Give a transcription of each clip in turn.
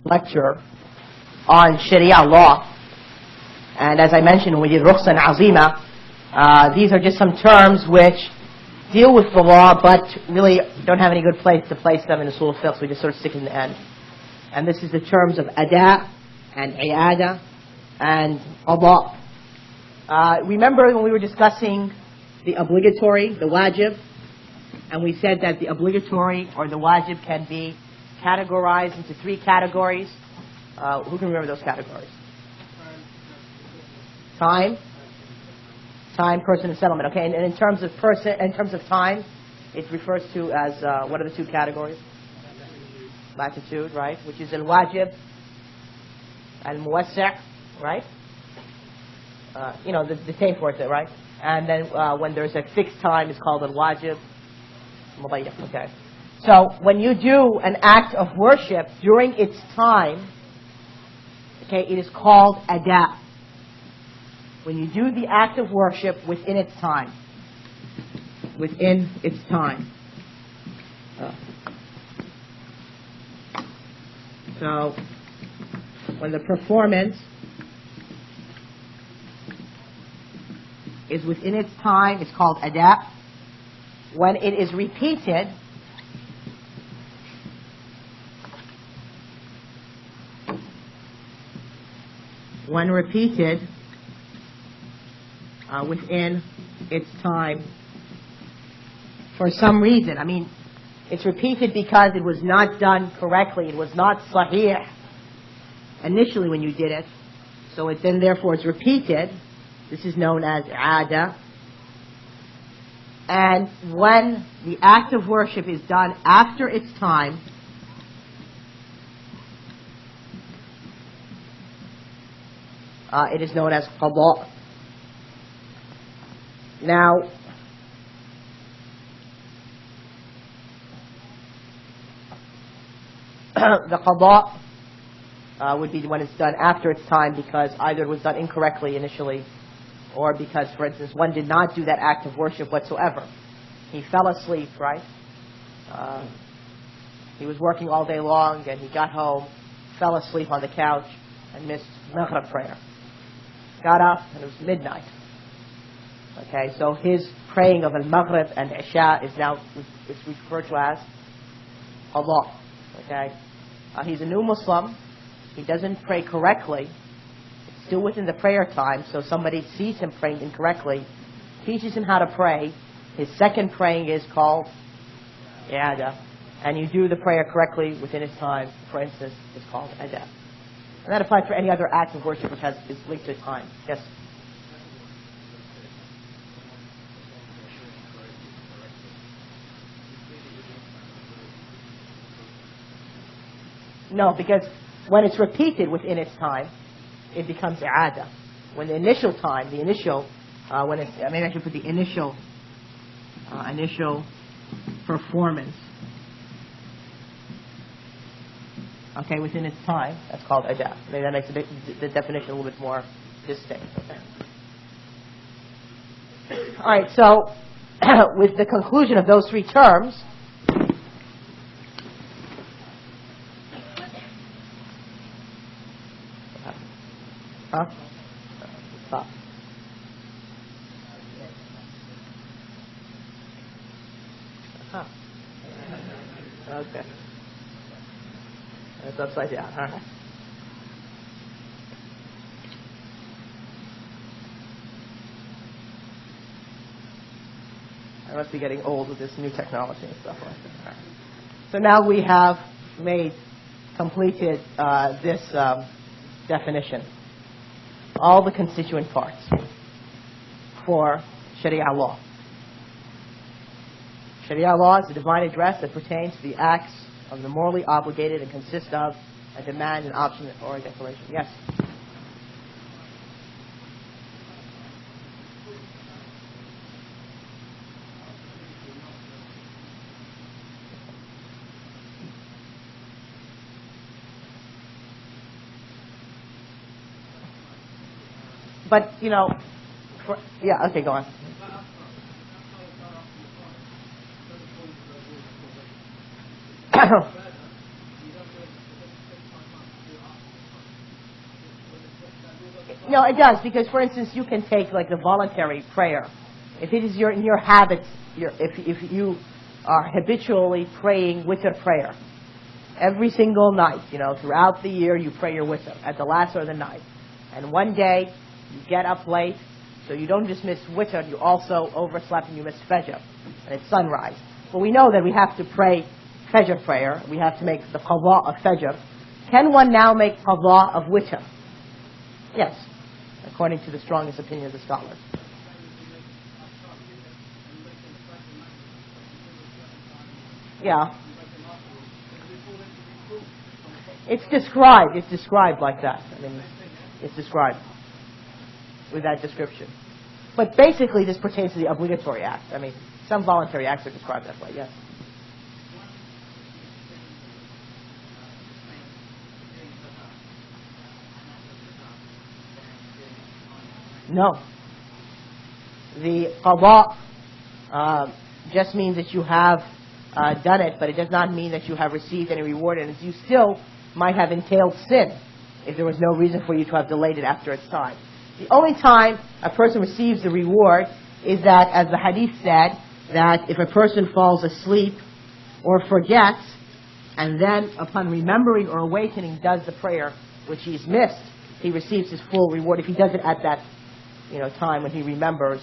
lecture on Sharia law. And as I mentioned, when we did Rukhsa and Azima, these are just some terms which deal with the law, but really don't have any good place to place them in the Usul al Fiqh, so we just sort of stick in the end. And this is the terms of ada and i'ada and qada. Remember when we were discussing the obligatory, the wajib, and we said that the obligatory or the wajib can be categorized into three categories. Who can remember those categories? Time, person, and settlement. Okay, and in terms of time, it refers to as what are the two categories? Latitude, right? Which is al-wajib, al-muwassi', right? The same for it, right? And then when there's a fixed time, it's called al-wajib, mudayyaq. Okay. So when you do an act of worship during its time, okay, it is called ada. When you do the act of worship within its time. Within its time. So, when the performance is within its time, it's called ada. When it is repeated, within its time, for some reason, it's repeated because it was not done correctly, it was not sahih initially when you did it, so it then therefore is repeated. This is known as i'ada. And when the act of worship is done after its time, it is known as qada. Now, the qada would be when it's done after its time because either it was done incorrectly initially or because, for instance, one did not do that act of worship whatsoever. He fell asleep, right? He was working all day long and he got home, fell asleep on the couch and missed Maghrib prayer. Got up and it was midnight. Okay, so his praying of al-Maghrib and Isha is now it's referred to as qada. Okay, he's a new Muslim. He doesn't pray correctly. It's still within the prayer time, so somebody sees him praying incorrectly, teaches him how to pray. His second praying is called i'ada, and you do the prayer correctly within its time. For instance, it's called ada. And that applies for any other act of worship which is linked to time. Yes? No, because when it's repeated within its time, it becomes i'ada. When the initial time, when it's, maybe I should put the initial performance, okay, within its time, that's called ada. Maybe that makes the definition a little bit more distinct. Okay. All right, so with the conclusion of those three terms, Stop. Okay. It's upside down. All right. I must be getting old with this new technology and stuff like that. Right. So now we have completed this definition. All the constituent parts for Sharia law. Sharia law is the divine address that pertains to the acts of the morally obligated and consists of a demand, an option, or a declaration. Yes? But, yeah, okay, go on. No, it does, because, for instance, you can take, like, the voluntary prayer. If it is in your habits, if you are habitually praying witr prayer, every single night, throughout the year, you pray your witr at the last of the night. And one day, you get up late, so you don't just miss witr, you also overslept and you miss fajr, and it's sunrise. But we know that we have to pray fajr prayer. We have to make the qada of fajr. Can one now make qada of witr? Yes, according to the strongest opinion of the scholars. Yeah. It's described like that. I mean, it's described with that description. But basically, this pertains to the obligatory acts. I mean, some voluntary acts are described that way, yes. No. The qada just means that you have done it, but it does not mean that you have received any reward, and you still might have entailed sin if there was no reason for you to have delayed it after its time. The only time a person receives the reward is that, as the hadith said, that if a person falls asleep or forgets, and then upon remembering or awakening does the prayer which he's missed, he receives his full reward if he does it at that time when he remembers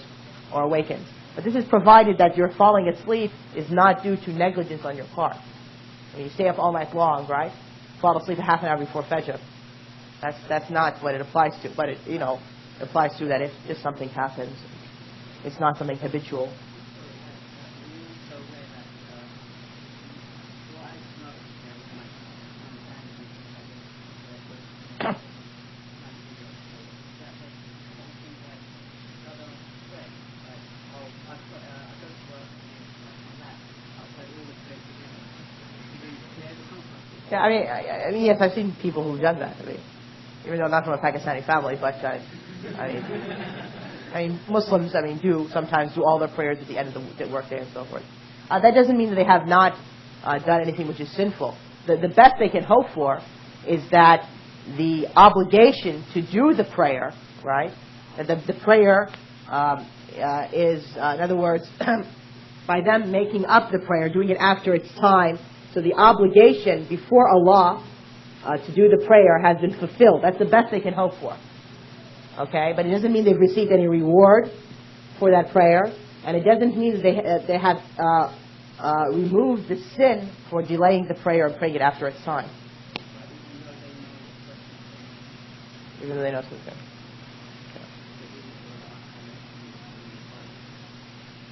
or awakens. But this is provided that your falling asleep is not due to negligence on your part. I mean, you stay up all night long, right? Fall asleep a half an hour before Fajr. That's not what it applies to. But it, applies to that if just something happens. It's not something habitual. Yeah, I mean, yes, I've seen people who've done that. I mean, even though not from a Pakistani family, but I mean, Muslims, do sometimes do all their prayers at the end of the workday and so forth. That doesn't mean that they have not done anything which is sinful. The best they can hope for is that the obligation to do the prayer, right? That the prayer is, in other words, by them making up the prayer, doing it after its time. So the obligation before Allah to do the prayer has been fulfilled. That's the best they can hope for. Okay? But it doesn't mean they've received any reward for that prayer. And it doesn't mean that they have removed the sin for delaying the prayer and praying it after its time. Even though they know something.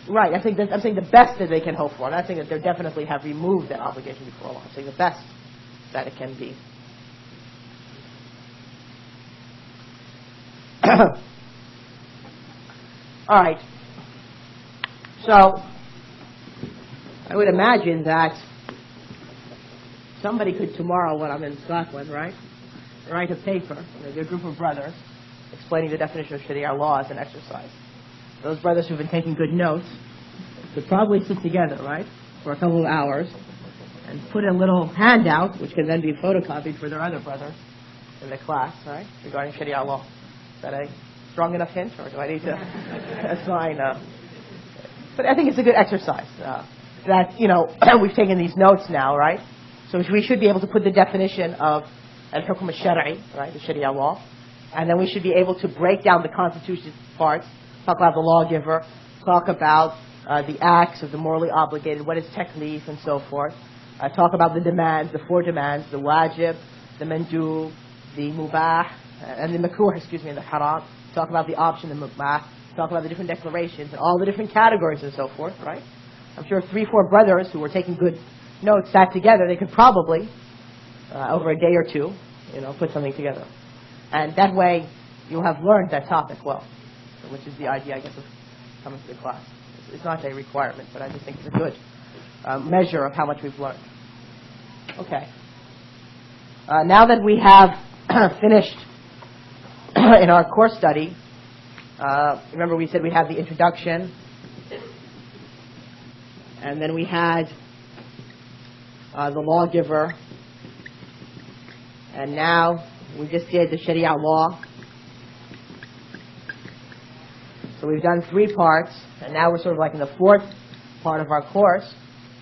Right, I'm saying the best that they can hope for. I'm not saying that they definitely have removed that obligation before Allah. I'm saying the best that it can be. All right. So, I would imagine that somebody could tomorrow, when I'm in Scotland, right, write a paper, a group of brothers, explaining the definition of Sharia law as an exercise. Those brothers who've been taking good notes could probably sit together, right, for a couple of hours and put a little handout, which can then be photocopied for their other brothers in the class, right, regarding Sharia law. Is that a strong enough hint, or do I need to assign? But I think it's a good exercise that, we've taken these notes now, right? So we should be able to put the definition of al-hukm al-shar'i, right, the Sharia law, and then we should be able to break down the constitution parts. Talk about the lawgiver, talk about the acts of the morally obligated, what is taklif and so forth. Talk about the demands, the four demands, the wajib, the mandub, the mubah, and the makruh, and the haram. Talk about the option, the mubah. Talk about the different declarations and all the different categories and so forth, right? I'm sure 3-4 brothers who were taking good notes sat together. They could probably, over a day or two, put something together. And that way, you'll have learned that topic well. Which is the idea, I guess, of coming to the class. It's not a requirement, but I just think it's a good measure of how much we've learned. Okay. Now that we have finished in our course study, remember we said we had the introduction, and then we had the lawgiver, and now we just did the Sharia law. So we've done 3 parts, and now we're sort of like in the 4th part of our course,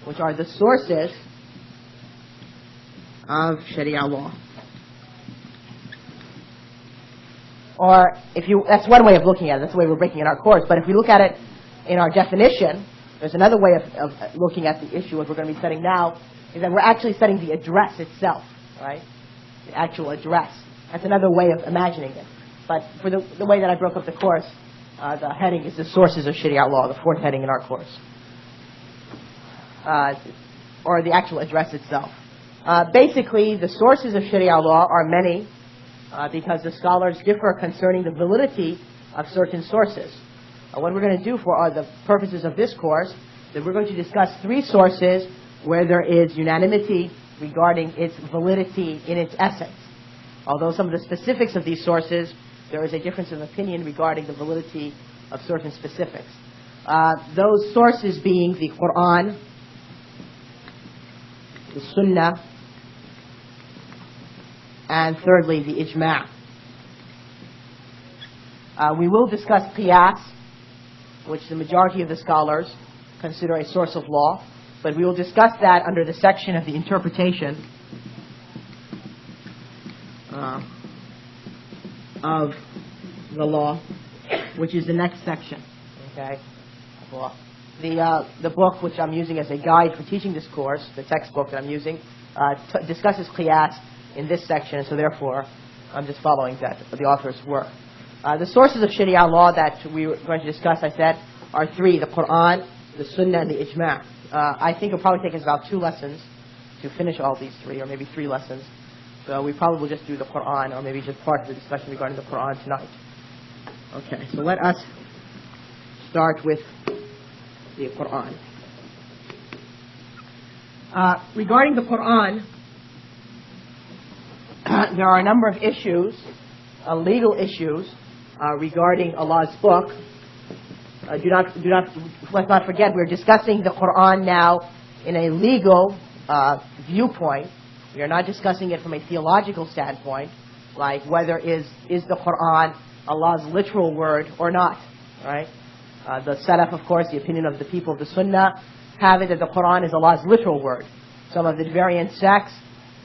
which are the sources of Sharia law. Or, that's one way of looking at it. That's the way we're breaking in our course. But if we look at it in our definition, there's another way of looking at the issue, what we're going to be studying now, is that we're actually studying the address itself, right? The actual address. That's another way of imagining it. But for the way that I broke up the course, the heading is the sources of Sharia law, the 4th heading in our course. Or the actual address itself. Basically, the sources of Sharia law are many, because the scholars differ concerning the validity of certain sources. What we're going to do for the purposes of this course, that we're going to discuss 3 sources where there is unanimity regarding its validity in its essence. Although some of the specifics of these sources, there is a difference of opinion regarding the validity of certain specifics. Those sources being the Quran, the Sunnah, and thirdly, the Ijma'. We will discuss Qiyas, which the majority of the scholars consider a source of law, but we will discuss that under the section of the interpretation of the law, which is the next section. Okay, the book which I'm using as a guide for teaching this course, the textbook that I'm using, discusses Qiyas in this section, so therefore I'm just following that, the author's work. The sources of Sharia law that we were going to discuss, I said, are 3, the Quran, the Sunnah, and the Ijma'. I think it'll probably take us about 2 lessons to finish all these 3, or maybe 3 lessons. So we probably will just do the Quran, or maybe just part of the discussion regarding the Quran tonight. Okay, so let us start with the Quran. Regarding the Quran, there are a number of issues, legal issues, regarding Allah's book. Let's not forget, we're discussing the Quran now in a legal viewpoint. We are not discussing it from a theological standpoint, like whether is the Quran Allah's literal word or not, right? The Salaf, of course, the opinion of the people of the Sunnah, have it that the Quran is Allah's literal word. Some of the variant sects,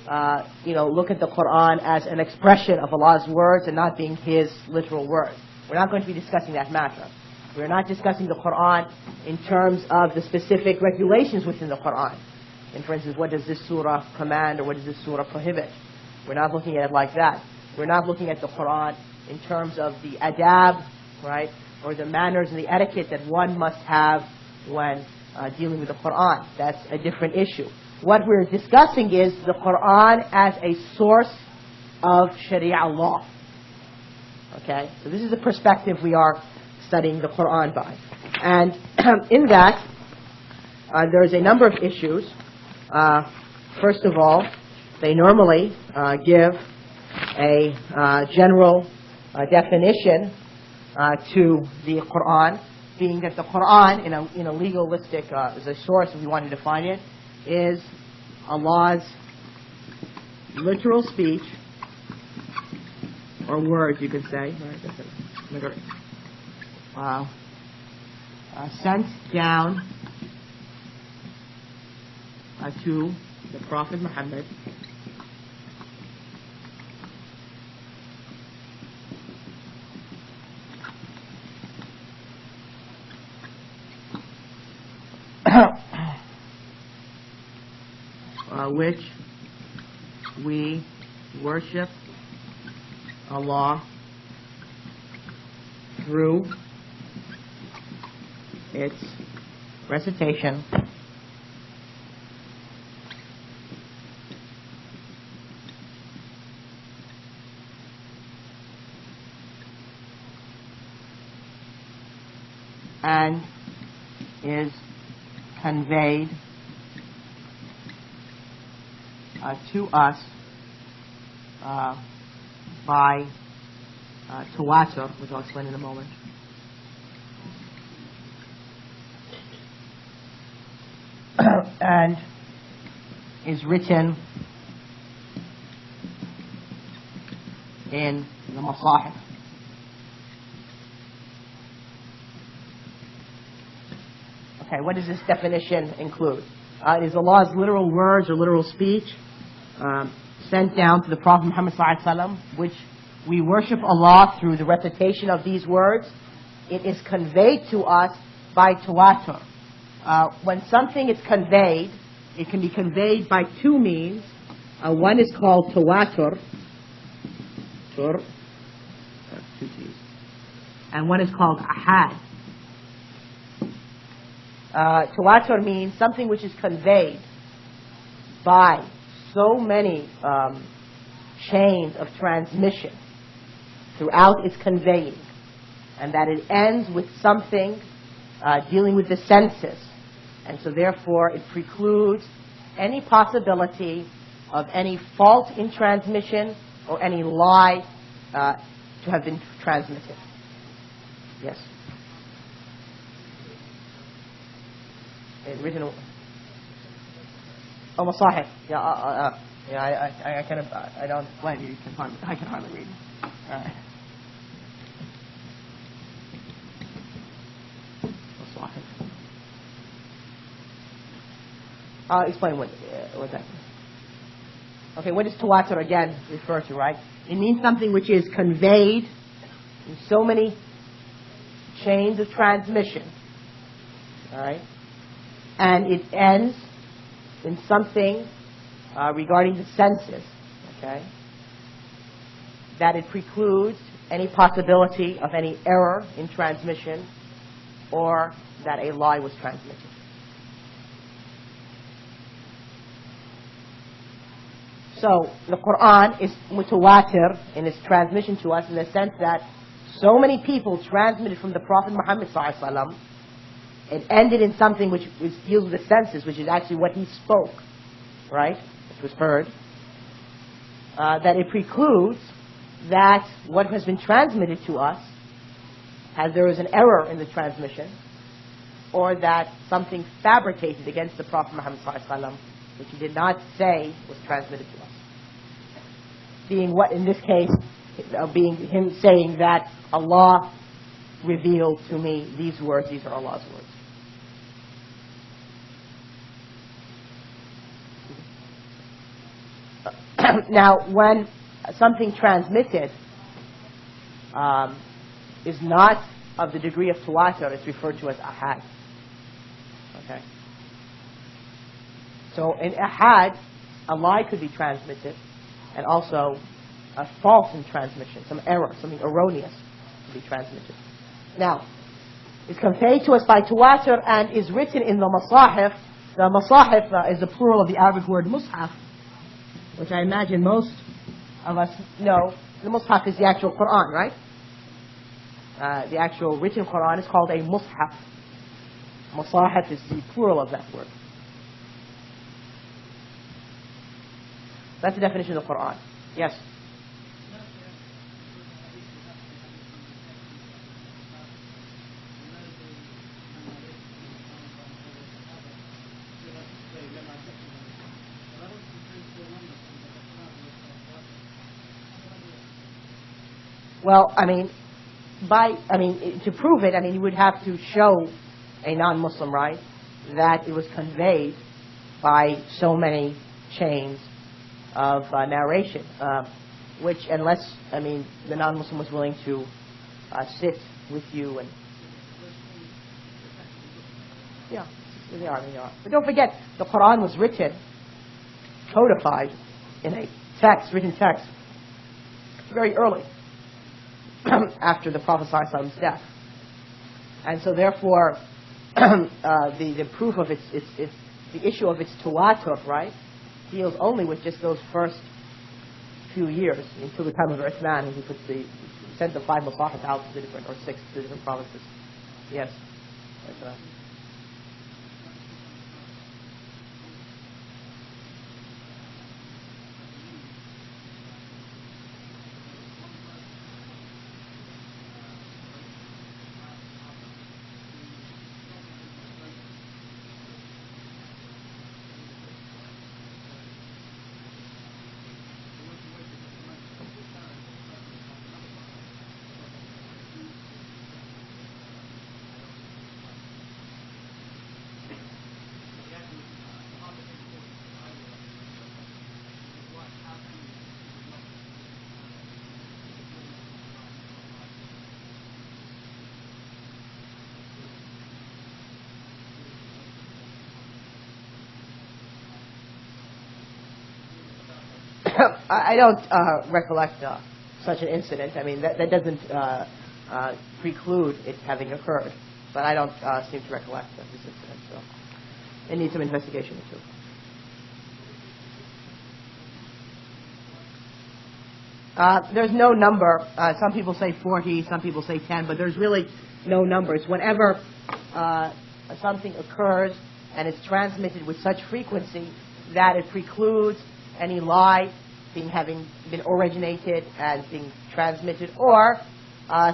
look at the Quran as an expression of Allah's words and not being His literal word. We're not going to be discussing that matter. We're not discussing the Quran in terms of the specific regulations within the Quran. And for instance, what does this surah command or what does this surah prohibit? We're not looking at it like that. We're not looking at the Quran in terms of the adab, right, or the manners and the etiquette that one must have when dealing with the Quran. That's a different issue. What we're discussing is the Quran as a source of Sharia law. Okay, so this is the perspective we are studying the Quran by. And in that, there's a number of issues. First of all, they normally give a general definition to the Quran, being that the Quran, in a legalistic, as a source, if we want to define it, is Allah's literal speech, or words, you could say, sent down to the Prophet Muhammad which we worship Allah through its recitation and is conveyed to us by tawatur, which I'll explain in a moment. And is written in the masahif. Okay, what does this definition include? Is Allah's literal words or literal speech sent down to the Prophet Muhammad sallallahu alaihi wasallam, which we worship Allah through the recitation of these words. It is conveyed to us by tawatur. When something is conveyed, it can be conveyed by two means. One is called tawatur, and one is called ahad. Tawatur means something which is conveyed by so many chains of transmission throughout its conveying, and that it ends with something dealing with the senses, and so therefore it precludes any possibility of any fault in transmission or any lie to have been transmitted. Yes. Original. Oh, masahif. Yeah. I kind of. I don't blame you. I can hardly read. All right. Masahif. I'll explain what that means. Okay, what does tawatur again refer to, right? It means something which is conveyed in so many chains of transmission. All right? And it ends in something regarding the senses, okay? That it precludes any possibility of any error in transmission or that a lie was transmitted. So the Quran is mutawatir in its transmission to us in the sense that so many people transmitted from the Prophet Muhammad sallallahu alaihi wasallam. It ended in something which deals with the senses, which is actually what he spoke, right? Which was heard. That it precludes that what has been transmitted to us, as there is an error in the transmission, or that something fabricated against the Prophet Muhammad ﷺ, which he did not say was transmitted to us. Being what, in this case, being him saying that Allah revealed to me these words, these are Allah's words. Now, when something transmitted is not of the degree of tawatur, it's referred to as ahad. Okay. So in ahad, a lie could be transmitted, and also a fault in transmission, some error, something erroneous could be transmitted. Now, it's conveyed to us by tawatur and is written in the masahif. The masahif is the plural of the Arabic word mushaf, which I imagine most of us know. The mushaf is the actual Quran, right? The actual written Quran is called a mushaf. Masahif is the plural of that word. That's the definition of the Quran. Yes? Well, to prove it, you would have to show a non-Muslim, right, that it was conveyed by so many chains of narration, which, unless, the non-Muslim was willing to sit with you and... Yeah, they are. But don't forget, the Quran was written, codified in a text, written text, very early. After the Prophet ﷺ's death. And so therefore the proof of its the issue of its tawatur, right, deals only with just those first few years until the time of Uthman, and he sent the 5 Masahif out to the different, or 6 to the different provinces. Yes. That's I don't recollect such an incident. I mean, that doesn't preclude it having occurred, but I don't seem to recollect this incident. So it needs some investigation too. There's no number. Some people say 40, some people say 10, but there's really no numbers. Whenever something occurs and it's transmitted with such frequency that it precludes any lie having been originated and being transmitted, or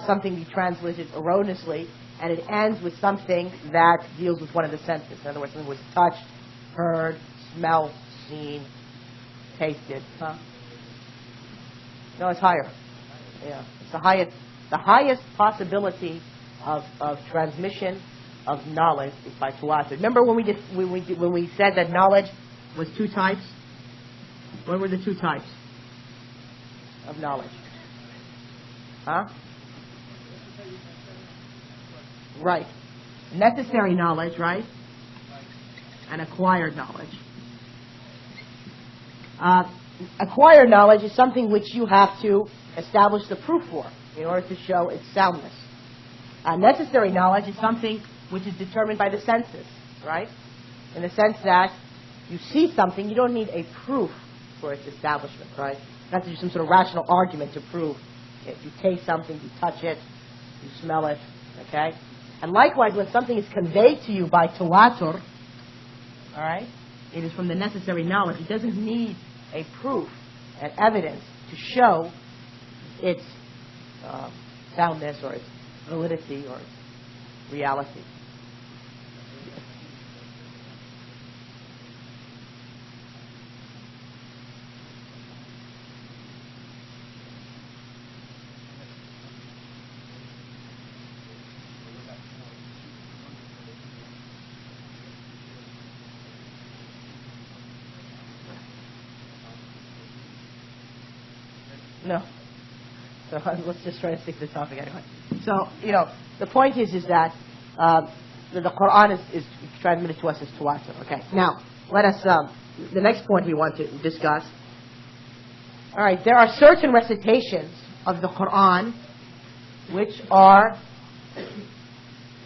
something be transmitted erroneously, and it ends with something that deals with one of the senses. In other words, something was touched, heard, smelled, seen, tasted. No, it's higher. Yeah, it's the highest possibility of transmission of knowledge is by tawatur. Remember when we said that knowledge was two types? What were the two types of knowledge? Right. Necessary knowledge, right? And acquired knowledge. Acquired knowledge is something which you have to establish the proof for in order to show its soundness. Necessary knowledge is something which is determined by the senses, right? In the sense that you see something, you don't need a proof for its establishment, right? Not to do some sort of rational argument to prove it. You taste something, you touch it, you smell it, okay? And likewise, when something is conveyed to you by tawatur, all right, it is from the necessary knowledge. It doesn't need a proof and evidence to show its soundness or its validity or its reality. No. So let's just try to stick to the topic anyway. So, the point is that the Quran is transmitted to us as tawatur. Okay. Now, let us, the next point we want to discuss. All right, there are certain recitations of the Quran which are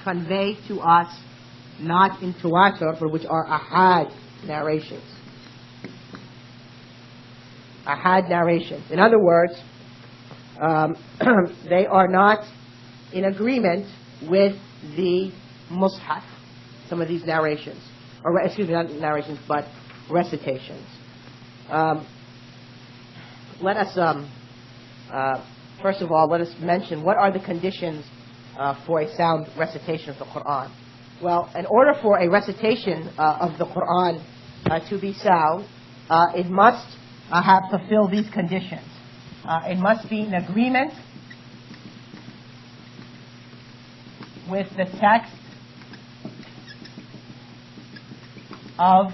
conveyed to us not in tawatur, but which are ahad narrations. Ahad narrations. In other words, they are not in agreement with the mushaf, some of these narrations. Or, excuse me, not narrations, but recitations. Let us, first of all, let us mention what are the conditions for a sound recitation of the Quran. Well, in order for a recitation of the Quran to be sound, it must have fulfilled these conditions. It must be in agreement with the text of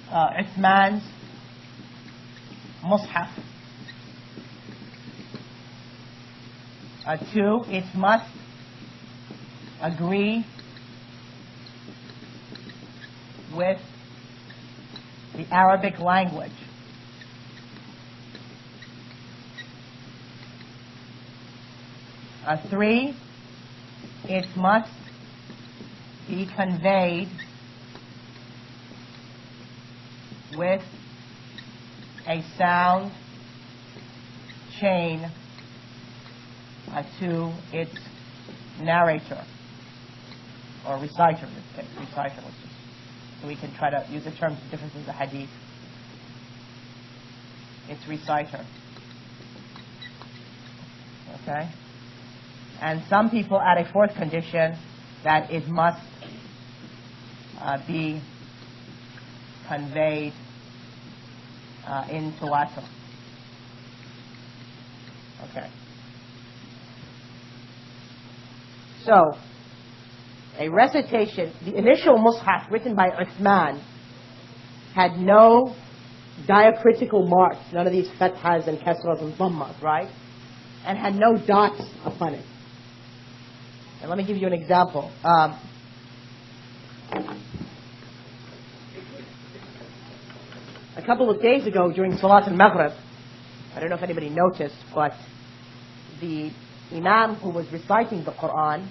Uthman's Mus'haf. 2, it must agree with the Arabic language. 3, it must be conveyed with a sound chain to its narrator or reciter. So we can try to use the terms of differences in the hadith. Its reciter. Okay? And some people add a fourth condition that it must be conveyed in tawatur. Okay. So, a recitation, the initial mushaf written by Uthman had no diacritical marks, none of these fathas and kasras and dhammas, right? And had no dots upon it. And let me give you an example. A couple of days ago during Salat al-Maghrib, I don't know if anybody noticed, but the Imam who was reciting the Quran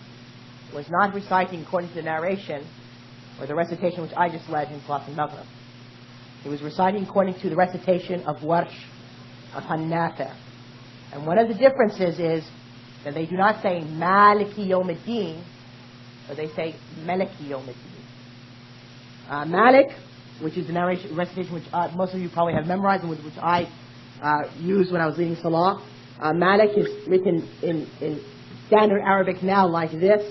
was not reciting according to the narration or the recitation which I just led in Salat al-Maghrib. He was reciting according to the recitation of Warsh upon Nafi'. And one of the differences is that they do not say Maliki Yawmiddin, but they say Maliki Yawmiddin. Malik, which is the narration, recitation which most of you probably have memorized and which I used when I was leading Salah. Malik is written in standard Arabic now like this,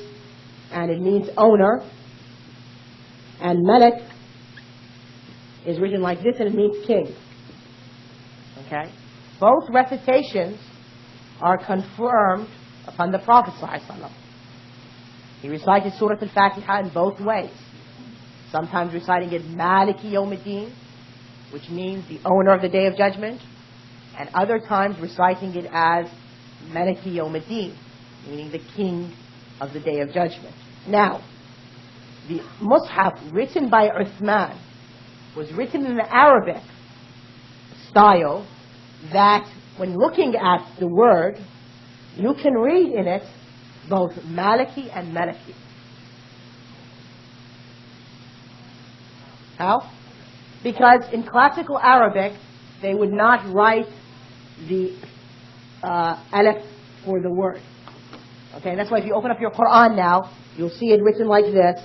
and it means owner. And Malik is written like this, and it means king. Okay? Both recitations are confirmed upon the Prophet ﷺ. He recited Surah Al-Fatiha in both ways. Sometimes reciting it Maliki Yawmiddin, which means the owner of the Day of Judgment, and other times reciting it as Maliki Yawmiddin, meaning the King of the Day of Judgment. Now, the Mus'haf written by Uthman was written in the Arabic style that when looking at the word, you can read in it both Maliki and Maliki. How? Because in classical Arabic, they would not write the alif for the word. Okay, and that's why if you open up your Quran now, you'll see it written like this.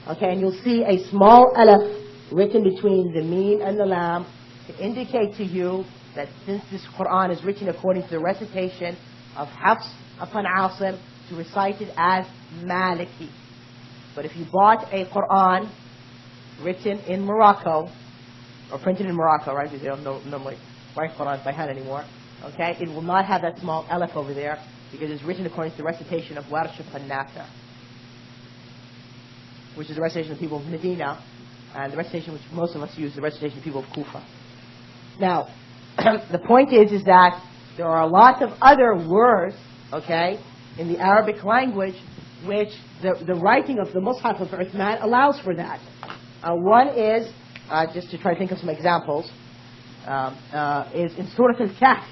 Okay, and you'll see a small alif written between the meen and the lam to indicate to you that since this Quran is written according to the recitation of Hafs upon Asim, to recite it as Maliki. But if you bought a Quran written in Morocco, or printed in Morocco, right, because they don't normally write Qur'an by hand anymore, okay, it will not have that small alif over there, because it's written according to the recitation of Warsh upon Nafi', which is the recitation of the people of Medina, and the recitation which most of us use, the recitation of the people of Kufa. Now, the point is that there are a lot of other words, okay, in the Arabic language, which the writing of the Mus'haf of Uthman allows for that. One is, just to try to think of some examples, is in Surah Al-Kahf.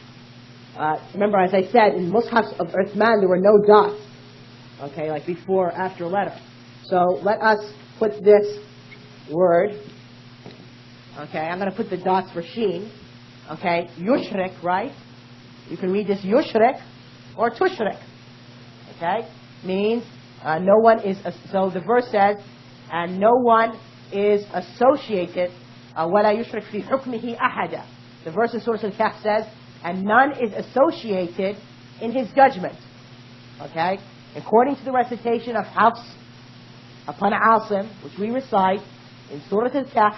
Remember, as I said, in Mus'hafs of Uthman there were no dots, okay, like before or after a letter. So let us put this word, okay, I'm going to put the dots for sheen, okay, yushrik, right? You can read this yushrik or tushrik, okay, means no one is, so the verse says, and no one is associated, وَلَا يُشْرِكْ فِي حُكْمِهِ أَحَدًا. The verse in Surah Al-Kahf says, and none is associated in his judgment. Okay? According to the recitation of Hafs upon Asim, which we recite in Surah Al-Kahf,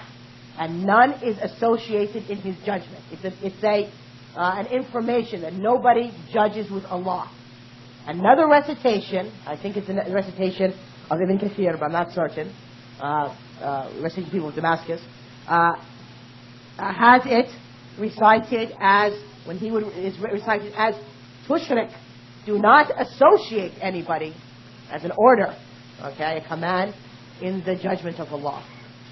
and none is associated in his judgment. It's an information that nobody judges with Allah. Another recitation, I think it's a recitation of Ibn Kathir, but I'm not certain, reciting people of Damascus, has it recited as, when he is recited as tushrik, do not associate anybody, as an order, okay, a command in the judgment of Allah.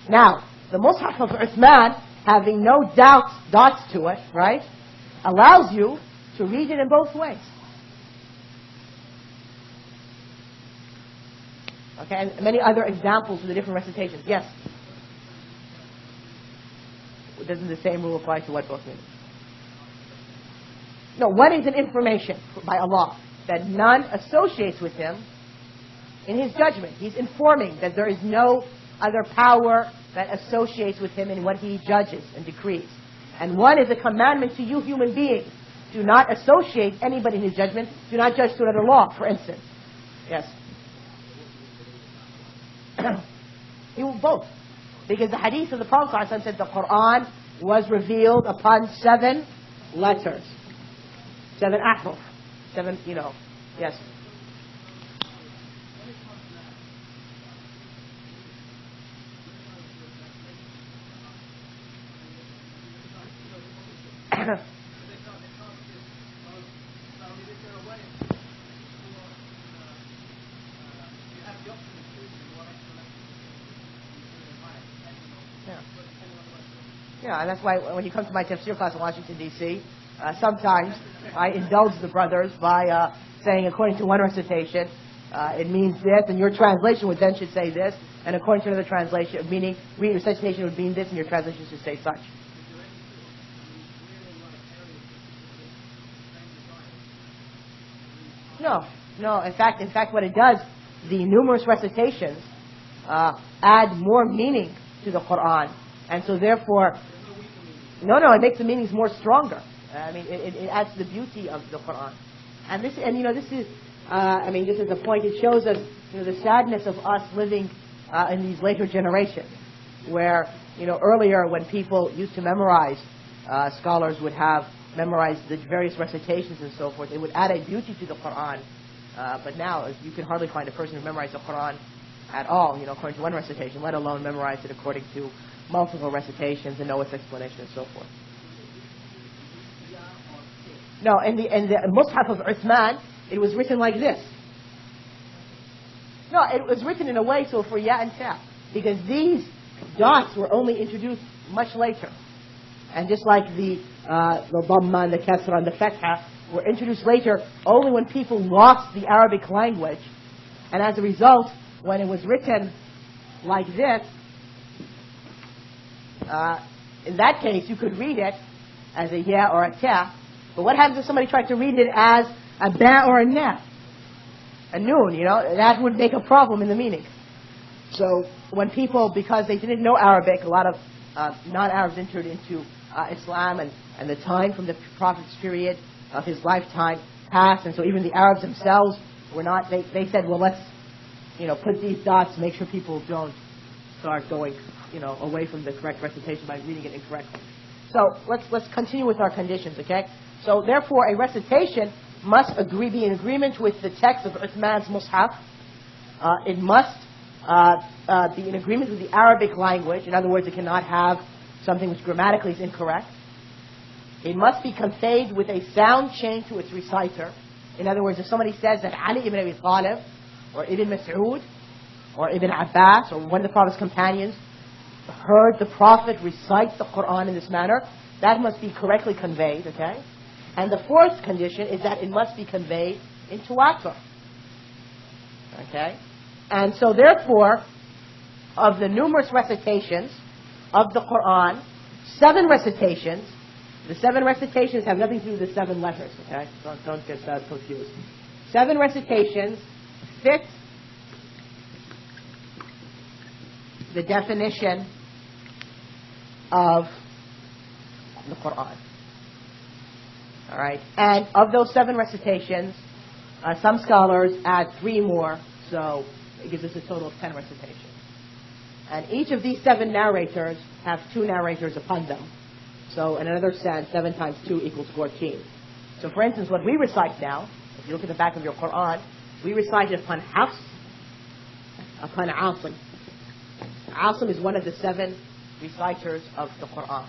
Now, the Mus'haf of Uthman, having no dots to it, right, allows you to read it in both ways. Okay, and many other examples of the different recitations. Yes? Doesn't the same rule apply to what both mean? No, one is an information by Allah that none associates with him in his judgment. He's informing that there is no other power that associates with him in what he judges and decrees. And one is a commandment to you human beings. Do not associate anybody in his judgment. Do not judge to another law, for instance. Yes? He will both. Because the hadith of the Prophet ﷺ said the Quran was revealed upon 7 letters. 7 ahruf. 7, yes. Yeah, and that's why when you come to my tafsir class in Washington, D.C., sometimes I indulge the brothers by saying, according to one recitation, it means this, and your translation would then should say this, and according to another translation, meaning recitation would mean this, and your translation should say such. No. In fact, what it does, the numerous recitations add more meaning to the Quran, and so therefore, it makes the meanings more stronger. I mean, it adds to the beauty of the Quran, this is the point. It shows us, the sadness of us living in these later generations, where earlier when people used to memorize, scholars would have memorized the various recitations and so forth. It would add a beauty to the Quran. But now you can hardly find a person who memorized the Quran at all, according to one recitation, let alone memorize it according to multiple recitations and know its explanation and so forth. No, in the Mus'haf of Uthman, it was written like this. No, it was written in a way so for ya and ta, because these dots were only introduced much later. And just like the dhamma and the kasra and the fatha were introduced later only when people lost the Arabic language. And as a result, when it was written like this, in that case, you could read it as a ya or a ta. But what happens if somebody tried to read it as a ba or a na? A noon, that would make a problem in the meaning. So when people, because they didn't know Arabic, a lot of non-Arabs entered into Islam, and the time from the Prophet's period of his lifetime passed, and so even the Arabs themselves were not, they said, well, let's put these dots, make sure people don't start going away from the correct recitation by reading it incorrectly. So let's continue with our conditions, okay? So therefore a recitation must be in agreement with the text of Uthman's Mus'haf. It must be in agreement with the Arabic language. In other words, it cannot have something which grammatically is incorrect. It must be conveyed with a sound chain to its reciter. In other words, if somebody says that Ali ibn Abi Talib or Ibn Mas'ud or Ibn Abbas or one of the Prophet's companions heard the Prophet recite the Quran in this manner, that must be correctly conveyed, okay? And the fourth condition is that it must be conveyed in tawatur. Okay? And so therefore, of the numerous recitations of the Quran, 7 recitations, the 7 recitations have nothing to do with the 7 letters, okay? Don't get confused. 7 recitations fit the definition of the Quran. All right? And of those 7 recitations, some scholars add 3 more, so it gives us a total of 10 recitations. And each of these 7 narrators have 2 narrators upon them. So in another sense, 7 times 2 equals 14. So for instance, what we recite now, if you look at the back of your Quran, we recite it upon Hafs, upon Asim. Asim is one of the 7 reciters of the Quran.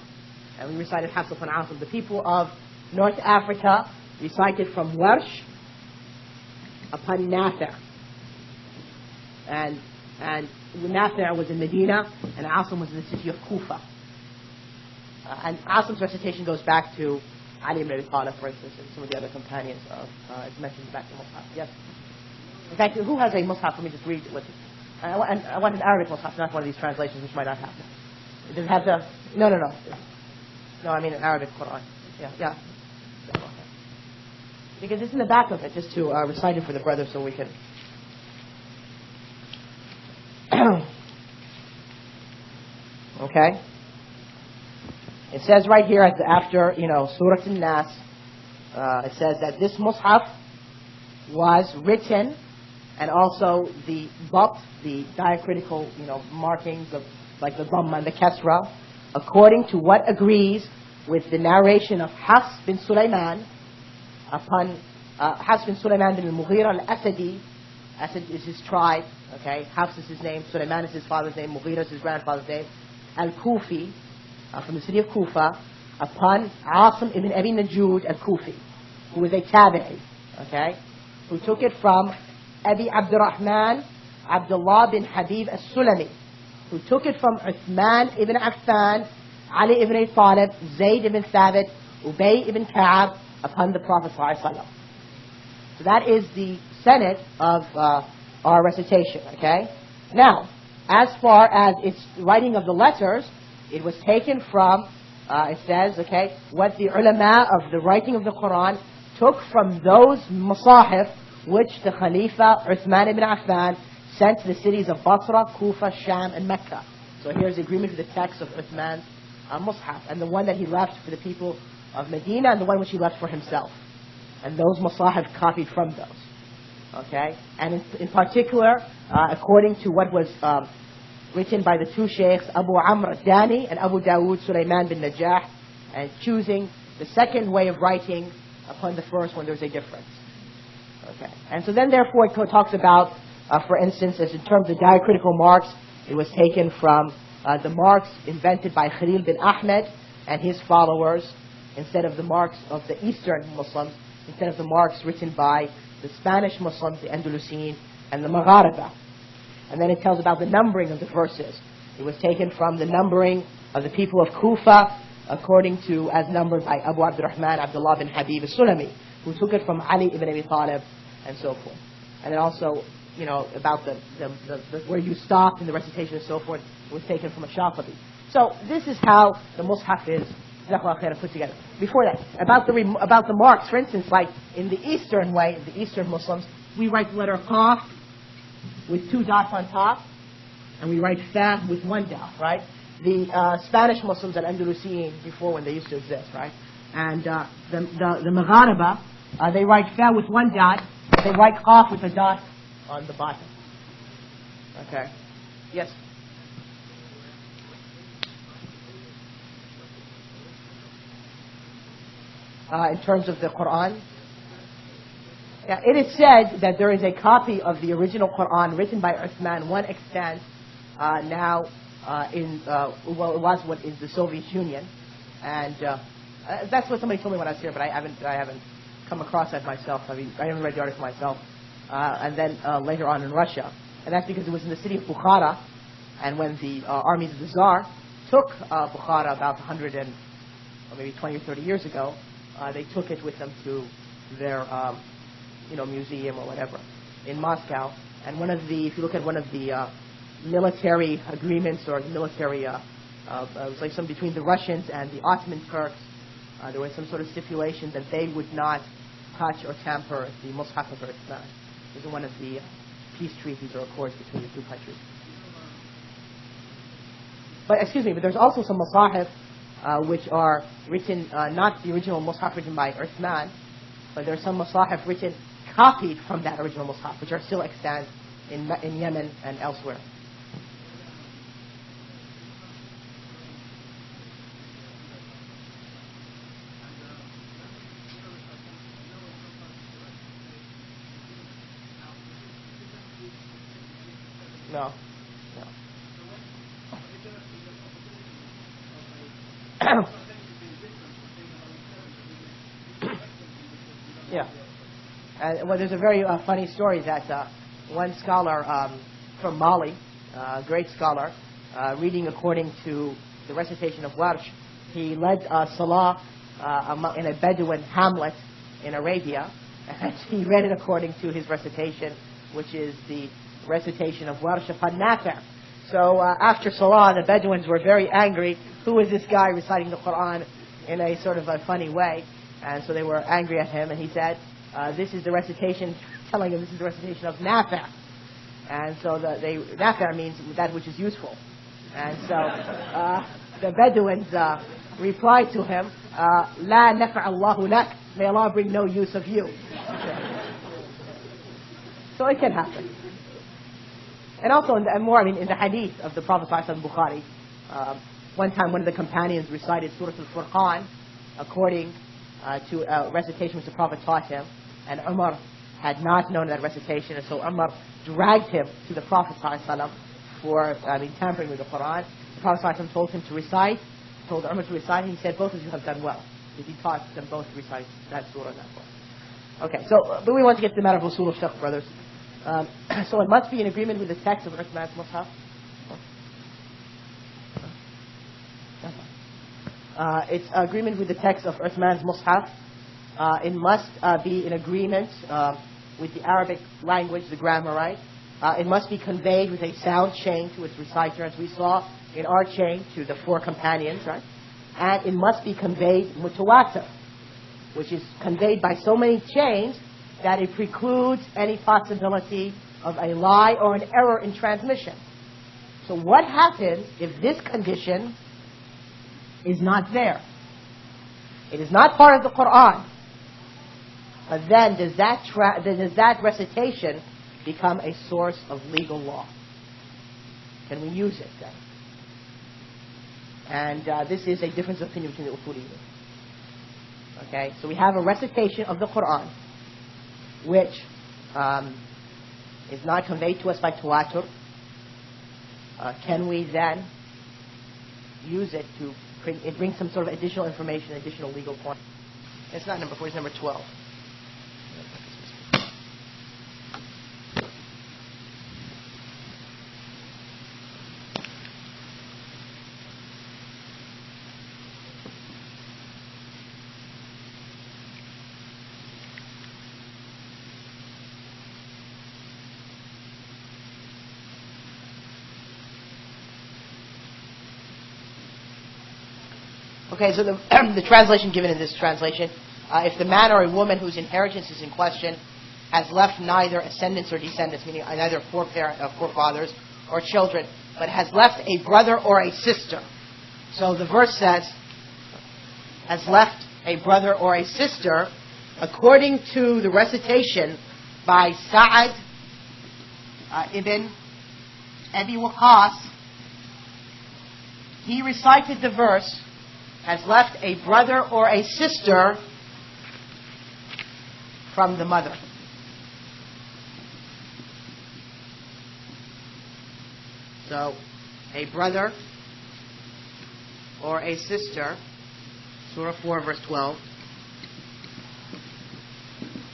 And we recited Hafs upon Asim. The people of North Africa recited from Warsh upon Nafi'. And Nafi' was in Medina, and Asim was in the city of Kufa. And Asim's recitation goes back to Ali ibn Abi Talib, for instance, and some of the other companions of, it's mentioned back in the Mus'haf. Yes? In fact, who has a Mus'haf? Let me just read it with you. I want an Arabic Mus'haf, not one of these translations, which might not happen. Does it have the... No. No, I mean an Arabic Quran. Yeah. Because it's in the back of it, just to recite it for the brothers so we can... Okay? It says right here after Surah An-Nas, it says that this Mus'haf was written, and also the dabt, the diacritical markings of like the dhamma and the kasra, according to what agrees with the narration of Hafs bin Sulaiman upon Hafs bin Sulaiman bin al-Mughira al-Asadi. Asad is his tribe, okay? Hafs is his name, Sulaiman is his father's name, Mughira is his grandfather's name. Al-Kufi, from the city of Kufa, upon Asim ibn Abi Najud al-Kufi, who was a tabi'i, okay? Who took it from Abi Abdurrahman Abdullah bin Habib al-Sulami, who took it from Uthman ibn Affan Ali ibn Abi Talib, Zayd ibn Thabit, Ubay ibn Ka'ab upon the Prophet ﷺ. So that is the senate of our recitation, okay? Now, as far as its writing of the letters, it was taken from, it says, okay, what the ulama of the writing of the Quran took from those masahif which the Khalifa Uthman ibn Affan sent to the cities of Basra, Kufa, Sham, and Mecca. So here's the agreement with the text of Uthman's mushaf, and the one that he left for the people of Medina, and the one which he left for himself. And those masahif copied from those. Okay? And in particular, according to what was written by the two sheikhs, Abu Amr Dani and Abu Dawood Sulaiman bin Najah, and choosing the second way of writing upon the first one, there's a difference. Okay. And so then therefore it talks about, for instance, as in terms of diacritical marks, it was taken from the marks invented by Khalil bin Ahmed and his followers, instead of the marks of the Eastern Muslims, instead of the marks written by the Spanish Muslims, the Andalusian, and the Maghariba. And then it tells about the numbering of the verses. It was taken from the numbering of the people of Kufa, according to, as numbered by Abu Abdurrahman Abdullah bin Habib al-Sulami, who took it from Ali ibn Abi Talib, and so forth. And then also, you know, about the where you stopped in the recitation and so forth, it was taken from a Shafi'i. So this is how the Mus'haf is put together. Before that, about the marks, for instance, like in the Eastern way, the Eastern Muslims, we write the letter Qaf with 2 dots on top, and we write Fa with 1 dot, right? The Spanish Muslims and Andalusian, before when they used to exist, right? And the Maghariba, they write Fa with 1 dot, they write Qaf with a dot on the bottom. Okay. Yes? In terms of the Quran, yeah, it is said that there is a copy of the original Quran written by Uthman, one extant now in well, it was what is the Soviet Union, and that's what somebody told me when I was here, but I haven't come across that myself. I haven't read the article myself. And then later on in Russia, and that's because it was in the city of Bukhara, and when the armies of the Tsar took Bukhara about 100 and or maybe 20 or 30 years ago, they took it with them to their museum or whatever in Moscow. And if you look at one of the military agreements or military, it was like some between the Russians and the Ottoman Turks, there was some sort of stipulation that they would not touch or tamper the Mus'haf of Uthman. This is one of the peace treaties or accords between the two countries. But there's also some masahif which are written, not the original mushaf written by Uthman, but there's some masahif written, copied from that original mushaf, which are still extant in Yemen and elsewhere. No. Yeah. Well, there's a very funny story that one scholar from Mali, a great scholar, reading according to the recitation of Warsh, he led Salah in a Bedouin hamlet in Arabia, and he read it according to his recitation, which is the recitation of Warsh upon Nafi'. So after Salah, the Bedouins were very angry. Who is this guy reciting the Quran in a sort of a funny way? And so they were angry at him, and he said, this is the recitation, telling him this is the recitation of Nafi'. And so Nafi' means that which is useful. And so the Bedouins replied to him, La nafa' Allahu lak, may Allah bring no use of you. So it can happen. And also in the hadith of the Prophet ﷺ Bukhari, one time one of the companions recited Surah Al-Furqan according to a recitation which the Prophet taught him, and Umar had not known that recitation, and so Umar dragged him to the Prophet ﷺ for tampering with the Quran. The Prophet ﷺ told him to recite, told Umar to recite, and he said, both of you have done well, because he taught them both to recite that surah and that one. Okay, but we want to get to the matter of Usul al Fiqh, brothers. So it must be in agreement with the text of Uthman's Mus'haf. It's agreement with the text of Uthman's Mus'haf. It must be in agreement with the Arabic language, the grammar, right? It must be conveyed with a sound chain to its reciter, as we saw in our chain to the 4 companions, right? And it must be conveyed mutawatir, which is conveyed by so many chains that it precludes any possibility of a lie or an error in transmission. So what happens if this condition is not there? It is not part of the Quran. But then does that recitation become a source of legal law? Can we use it then? And this is a difference of opinion between the Usul-Fiqh. Okay, so we have a recitation of the Quran, which is not conveyed to us by tawatur. Can we then use it to bring some sort of additional information, additional legal point? It's not number 4, it's number 12. Okay, so the translation given in this translation, if the man or a woman whose inheritance is in question has left neither ascendants or descendants, meaning neither forefathers or children, but has left a brother or a sister. So the verse says, has left a brother or a sister, according to the recitation by Sa'ad ibn Abi Waqqas, he recited the verse, has left a brother or a sister from the mother. So, a brother or a sister, Surah 4, verse 12.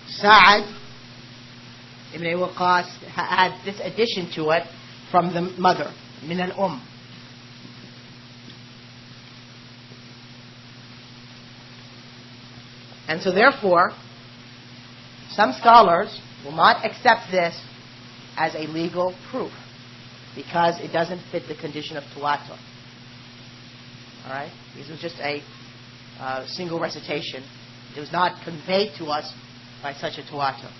Sa'ad ibn Waqqas had this addition to it from the mother, min al-um. And so therefore, some scholars will not accept this as a legal proof because it doesn't fit the condition of tawatur. Alright? This was just a single recitation. It was not conveyed to us by such a tawatur.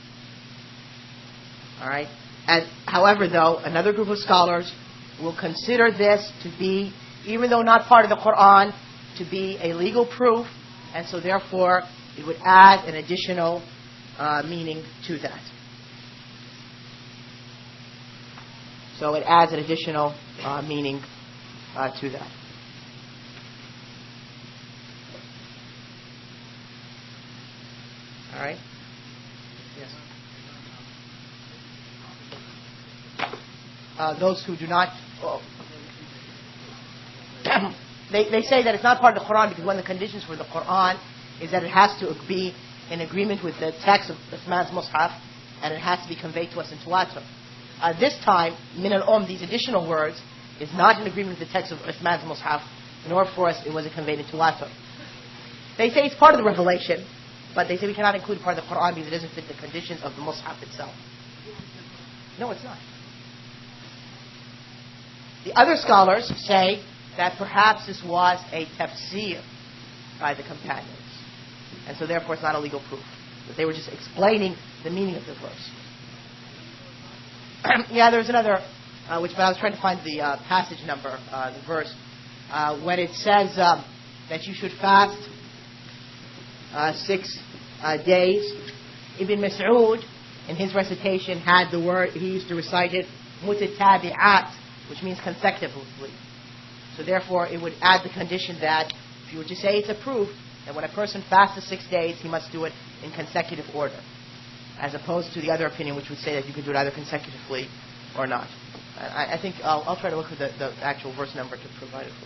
Alright? And however though, another group of scholars will consider this to be, even though not part of the Quran, to be a legal proof, and so therefore it would add an additional meaning to that. So it adds an additional meaning to that. All right? Yes. Those who do not... they say that it's not part of the Quran because one of the conditions for the Quran is that it has to be in agreement with the text of Uthman's Mus'haf, and it has to be conveyed to us in tawatur. This time, min al-um, these additional words, is not in agreement with the text of Uthman's Mus'haf, nor for us it wasn't conveyed in tawatur. They say it's part of the revelation, but they say we cannot include part of the Quran because it doesn't fit the conditions of the Mus'haf itself. No, it's not. The other scholars say that perhaps this was a tafsir by the companions. And so therefore it's not a legal proof. That they were just explaining the meaning of the verse. Yeah, there's another, but I was trying to find the passage number, the verse, when it says that you should fast 6 days. Ibn Mas'ud, in his recitation, had the word, he used to recite it, mutatabi'at, which means consecutively. So therefore it would add the condition that if you were to say it's a proof, that when a person fasts the 6 days, he must do it in consecutive order, as opposed to the other opinion, which would say that you could do it either consecutively or not. I think I'll try to look for the actual verse number to provide it for.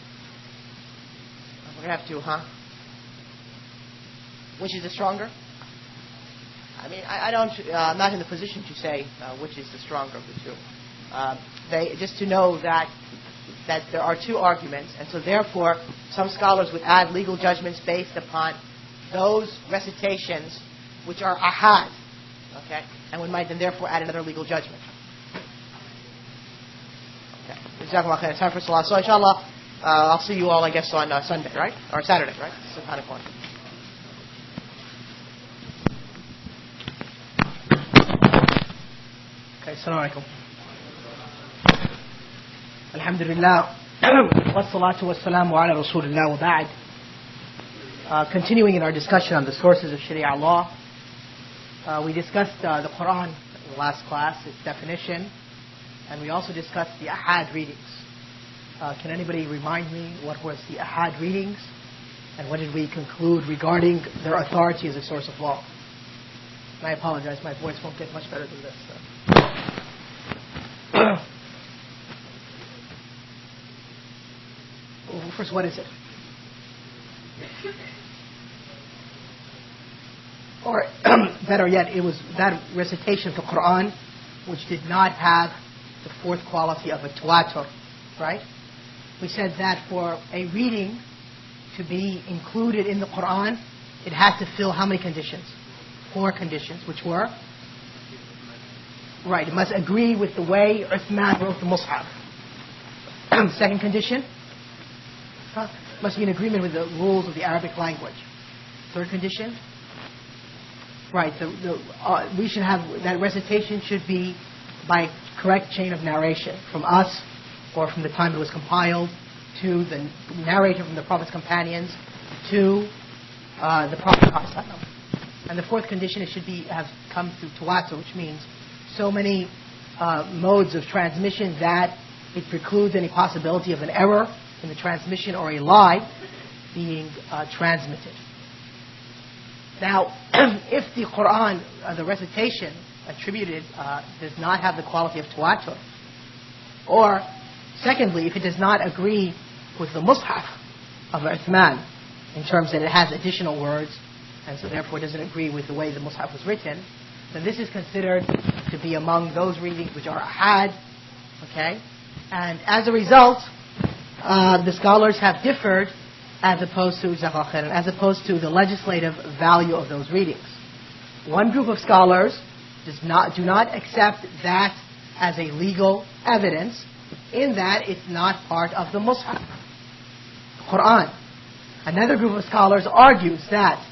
We're going to have to, Which is the stronger? I mean, I'm not in the position to say which is the stronger of the two. Just to know that that there are two arguments, and so therefore some scholars would add legal judgments based upon those recitations which are ahad, okay, and one might then therefore add another legal judgment. Okay, Jazakallah khair. It's time for salah. So inshallah, I'll see you all, I guess, on Sunday, right, or Saturday, right? Subhanakallah. Okay, assalamu alaikum. Alhamdulillah. Wassalatu wassalamu ala rasulillah wa ba'd. Continuing in our discussion on the sources of Sharia law, we discussed the Quran in the last class, its definition, and we also discussed the ahad readings. Can anybody remind me what was the ahad readings, and what did we conclude regarding their authority as a source of law? And I apologize, my voice won't get much better than this. So. First, what is it? Or better yet, it was that recitation of the Quran which did not have the fourth quality of a tawatur, right? We said that for a reading to be included in the Quran, it had to fill how many conditions? 4 conditions, which were? Right, it must agree with the way Uthman wrote the Mus'haf. Second condition? Must be in agreement with the rules of the Arabic language. Third condition? Right, we should have, that recitation should be by correct chain of narration, from us, or from the time it was compiled, to the narrator from the Prophet's companions, to the Prophet. And the fourth condition, it should have come through tawatur, which means so many modes of transmission that it precludes any possibility of an error in the transmission or a lie being transmitted. Now, if the Quran, the recitation attributed, does not have the quality of tawatur, or secondly, if it does not agree with the Mus'haf of Uthman in terms that it has additional words, and so therefore doesn't agree with the way the Mus'haf was written, then this is considered to be among those readings which are ahad, okay? And as a result, the scholars have differed as opposed to the legislative value of those readings. One group of scholars do not accept that as a legal evidence, in that it's not part of the Mus'haf, Quran. Another group of scholars argues that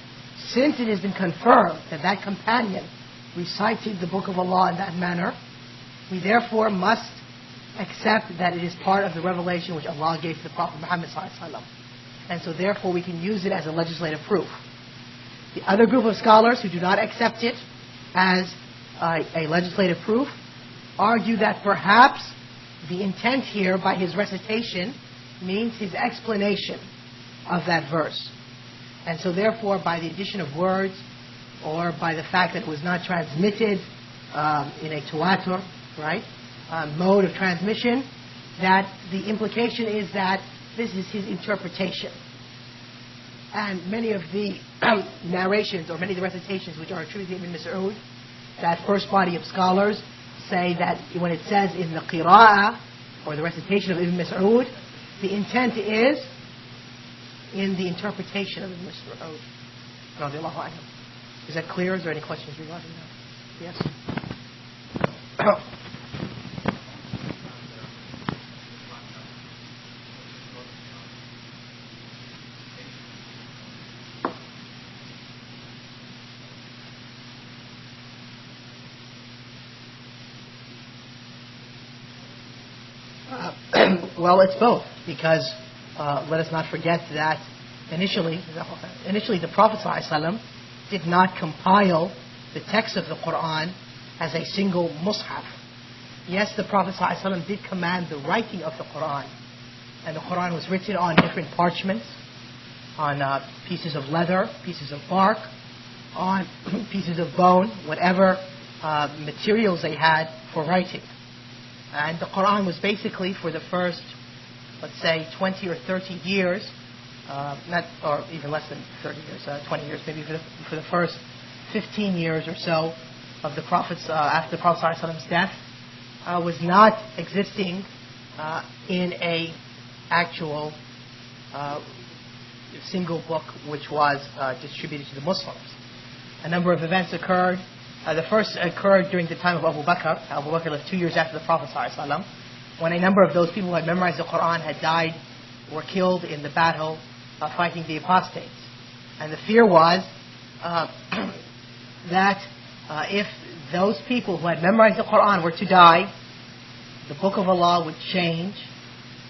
since it has been confirmed that that companion recited the Book of Allah in that manner, we therefore must accept that it is part of the revelation which Allah gave to the Prophet Muhammad ﷺ. And so therefore we can use it as a legislative proof. The other group of scholars who do not accept it as a legislative proof argue that perhaps the intent here by his recitation means his explanation of that verse. And so therefore by the addition of words, or by the fact that it was not transmitted in a tawatur, right, mode of transmission, that the implication is that this is his interpretation. And many of the narrations, or many of the recitations which are attributed to Ibn Mas'ud, that first body of scholars say that when it says in the qira'ah, or the recitation of Ibn Mas'ud, the intent is in the interpretation of Ibn Mas'ud. Radiallahu anhu. Is that clear? Is there any questions regarding that? Yes? Well, it's both, because let us not forget that initially the Prophet ﷺ did not compile the text of the Quran as a single mushaf. Yes, the Prophet ﷺ did command the writing of the Quran, and the Quran was written on different parchments, on pieces of leather, pieces of bark, on pieces of bone, whatever materials they had for writing. And the Quran was basically, for the first, let's say, 20 or 30 years, or even less than 30 years, 20 years, maybe for the first 15 years or so of the Prophet's, after the Prophet ﷺ's death, was not existing in a actual single book which was distributed to the Muslims. A number of events occurred. The first occurred during the time of Abu Bakr. Abu Bakr lived 2 years after the Prophet ﷺ, when a number of those people who had memorized the Quran had died, were killed in the battle fighting the apostates. And the fear was that if those people who had memorized the Quran were to die, the book of Allah would change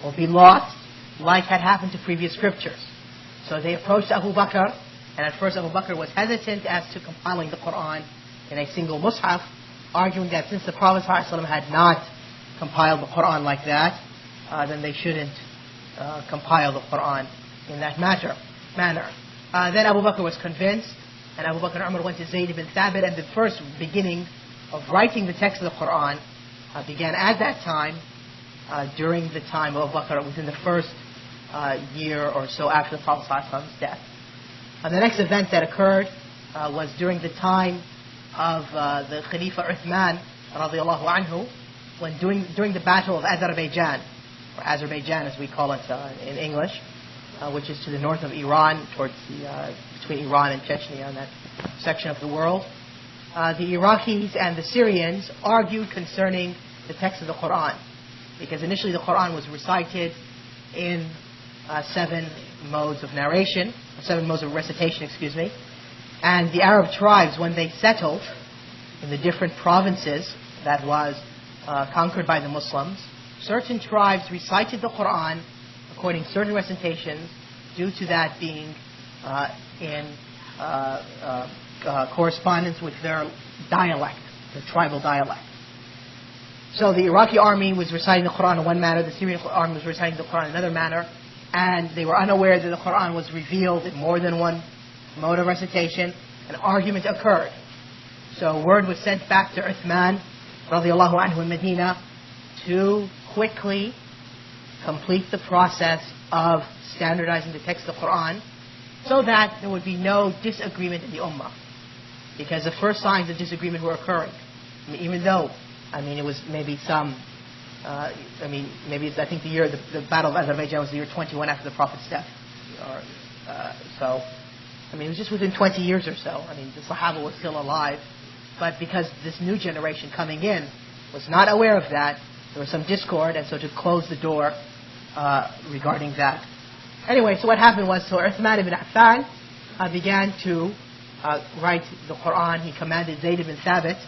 or be lost, like had happened to previous scriptures. So they approached Abu Bakr, and at first Abu Bakr was hesitant as to compiling the Quran in a single mushaf, arguing that since the Prophet ﷺ had not compiled the Quran like that, then they shouldn't compile the Quran in that manner. Then Abu Bakr was convinced, and Abu Bakr and Umar went to Zayd ibn Thabit, and the first beginning of writing the text of the Quran began at that time, during the time of Abu Bakr, within the first year or so after the Prophet ﷺ's death. The next event that occurred was during the time of the Khalifa Uthman radiallahu anhu, when during the Battle of Azerbaijan, or Azerbaijan as we call it in English, which is to the north of Iran, towards between Iran and Chechnya, in that section of the world. The Iraqis and the Syrians argued concerning the text of the Quran, because initially the Quran was recited in 7 modes of narration, 7 modes of recitation, and the Arab tribes, when they settled in the different provinces that was conquered by the Muslims, certain tribes recited the Quran according to certain recitations, due to that being in correspondence with their dialect, their tribal dialect. So the Iraqi army was reciting the Quran in one manner, the Syrian army was reciting the Quran in another manner, and they were unaware that the Quran was revealed in more than one mode of recitation. An argument occurred. So word was sent back to Uthman radiallahu anhu in Medina to quickly complete the process of standardizing the text of the Quran, so that there would be no disagreement in the Ummah. Because the first signs of disagreement were occurring. Even though, it was maybe some, I think the Battle of Azerbaijan was the year 21 after the Prophet's death. It was just within 20 years or so. The Sahaba was still alive. But because this new generation coming in was not aware of that, there was some discord, and so to close the door regarding that. Anyway, so what happened was, Uthman ibn Affan began to write the Quran. He commanded Zayd ibn Thabit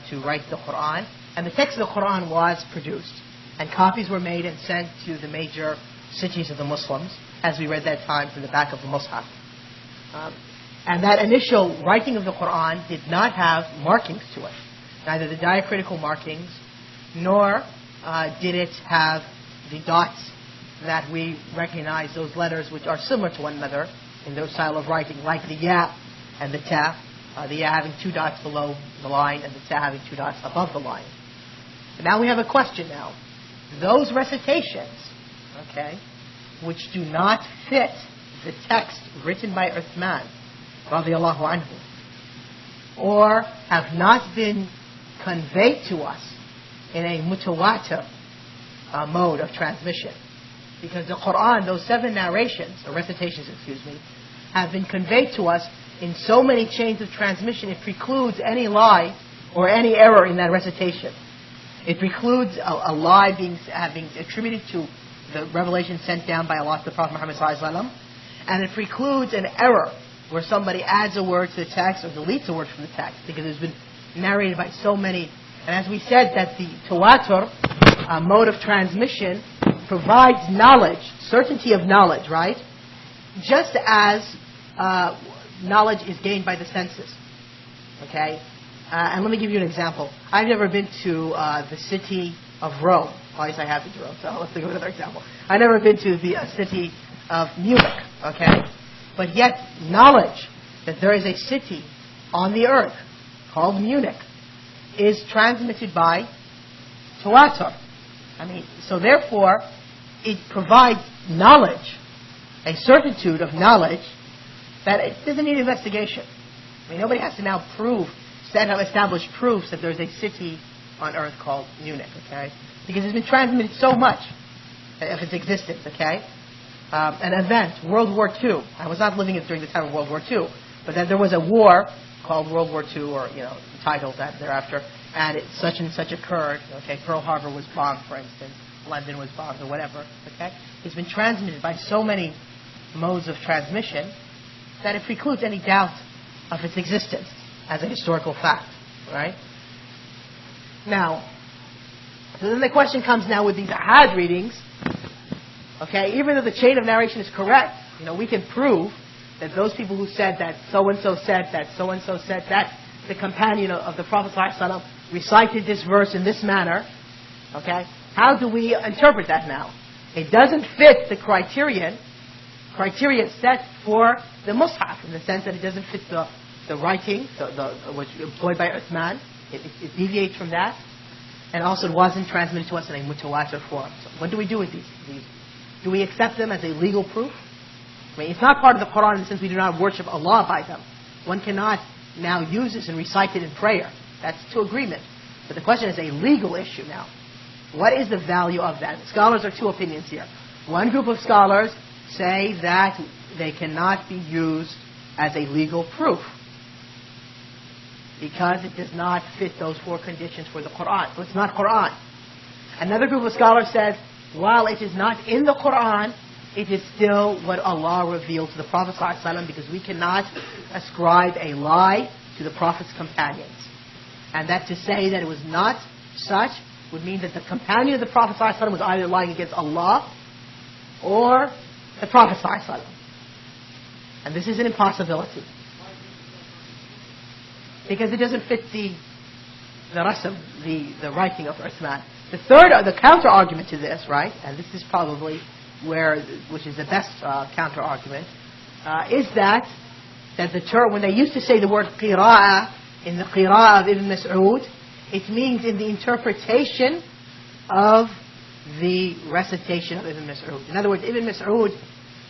to write the Quran, and the text of the Quran was produced, and copies were made and sent to the major cities of the Muslims, as we read that time from the back of the Mus'haf. And that initial writing of the Quran did not have markings to it, neither the diacritical markings, nor did it have the dots that we recognize, those letters which are similar to one another in their style of writing, like the ya and the ta, the ya having 2 dots below the line and the ta having 2 dots above the line. But now we have a question now. Those recitations, which do not fit the text written by Uthman radiallahu anhu, or have not been conveyed to us in a mutawatir mode of transmission, because the Quran, those 7 narrations, or recitations, have been conveyed to us in so many chains of transmission, it precludes any lie or any error in that recitation. It precludes a lie having attributed to the revelation sent down by Allah to the Prophet Muhammad ﷺ, and it precludes an error where somebody adds a word to the text or deletes a word from the text, because it's been narrated by so many. And as we said, that the tawatur mode of transmission provides knowledge, certainty of knowledge, right? Just as knowledge is gained by the senses. And let me give you an example. I've never been to the city of Rome. Well, at least I have been to Rome, so let's think of another example. I've never been to the city of Munich, But yet, knowledge that there is a city on the earth called Munich is transmitted by tawatur. So therefore, it provides knowledge, a certitude of knowledge, that it doesn't need investigation. Nobody has to now establish proofs that there's a city on earth called Munich, because it's been transmitted so much. of its existence, okay? An event, World War II. I was not living during the time of World War II, but then there was a war called World War II, or titled that thereafter, and such and such occurred. Okay, Pearl Harbor was bombed, for instance. London was bombed, or whatever. Okay, it's been transmitted by so many modes of transmission that it precludes any doubt of its existence as a historical fact. Right? Now, so then the question comes now with these ahad readings. Okay, even though the chain of narration is correct, we can prove that those people who said that so-and-so said that, so-and-so said that, the companion of the Prophet ﷺ recited this verse in this manner. Okay, how do we interpret that now? It doesn't fit the criterion set for the Mus'haf, in the sense that it doesn't fit the writing, which employed by Uthman. It deviates from that. And also it wasn't transmitted to us in a mutawatir form. So what do we do with these? Do we accept them as a legal proof? I mean, it's not part of the Quran in the sense we do not worship Allah by them. One cannot now use this and recite it in prayer. That's to agreement. But the question is a legal issue now. What is the value of that? Scholars are two opinions here. One group of scholars say that they cannot be used as a legal proof because it does not fit those four conditions for the Quran. So it's not Quran. Another group of scholars says, while it is not in the Quran, it is still what Allah revealed to the Prophet ﷺ, because we cannot ascribe a lie to the Prophet's companions. And that to say that it was not such would mean that the companion of the Prophet ﷺ was either lying against Allah or the Prophet ﷺ. And this is an impossibility. Because it doesn't fit the rasm, the writing of Uthman. The counter argument to this, right, and this is probably which is the best counter argument, is that the term, when they used to say the word qira'ah in the qira'ah of Ibn Mas'ud, it means in the interpretation of the recitation of Ibn Mas'ud. In other words, Ibn Mas'ud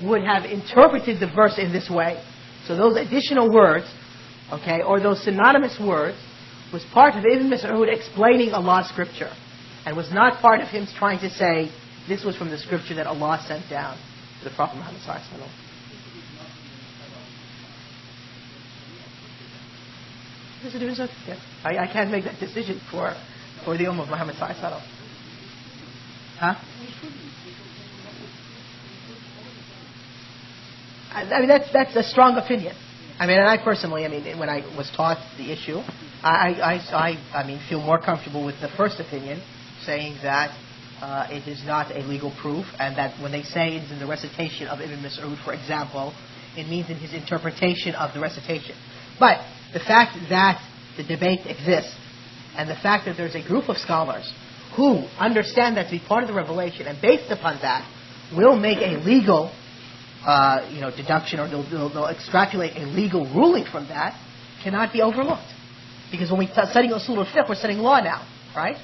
would have interpreted the verse in this way. So those additional words, okay, or those synonymous words, was part of Ibn Mas'ud explaining Allah's scripture, and was not part of him trying to say this was from the scripture that Allah sent down to the Prophet Muhammad ﷺ. Yes. I can't make that decision for the Ummah of Muhammad ﷺ. Huh? I mean, that's a strong opinion. I mean, and I personally, when I was taught the issue, I feel more comfortable with the first opinion, saying that it is not a legal proof, and that when they say it is in the recitation of Ibn Mas'ud, for example, it means in his interpretation of the recitation. But the fact that the debate exists, and the fact that there's a group of scholars who understand that to be part of the revelation, and based upon that, will make a legal deduction, or they'll extrapolate a legal ruling from that, cannot be overlooked. Because when we're studying Usul al Fiqh, we're studying law now, right?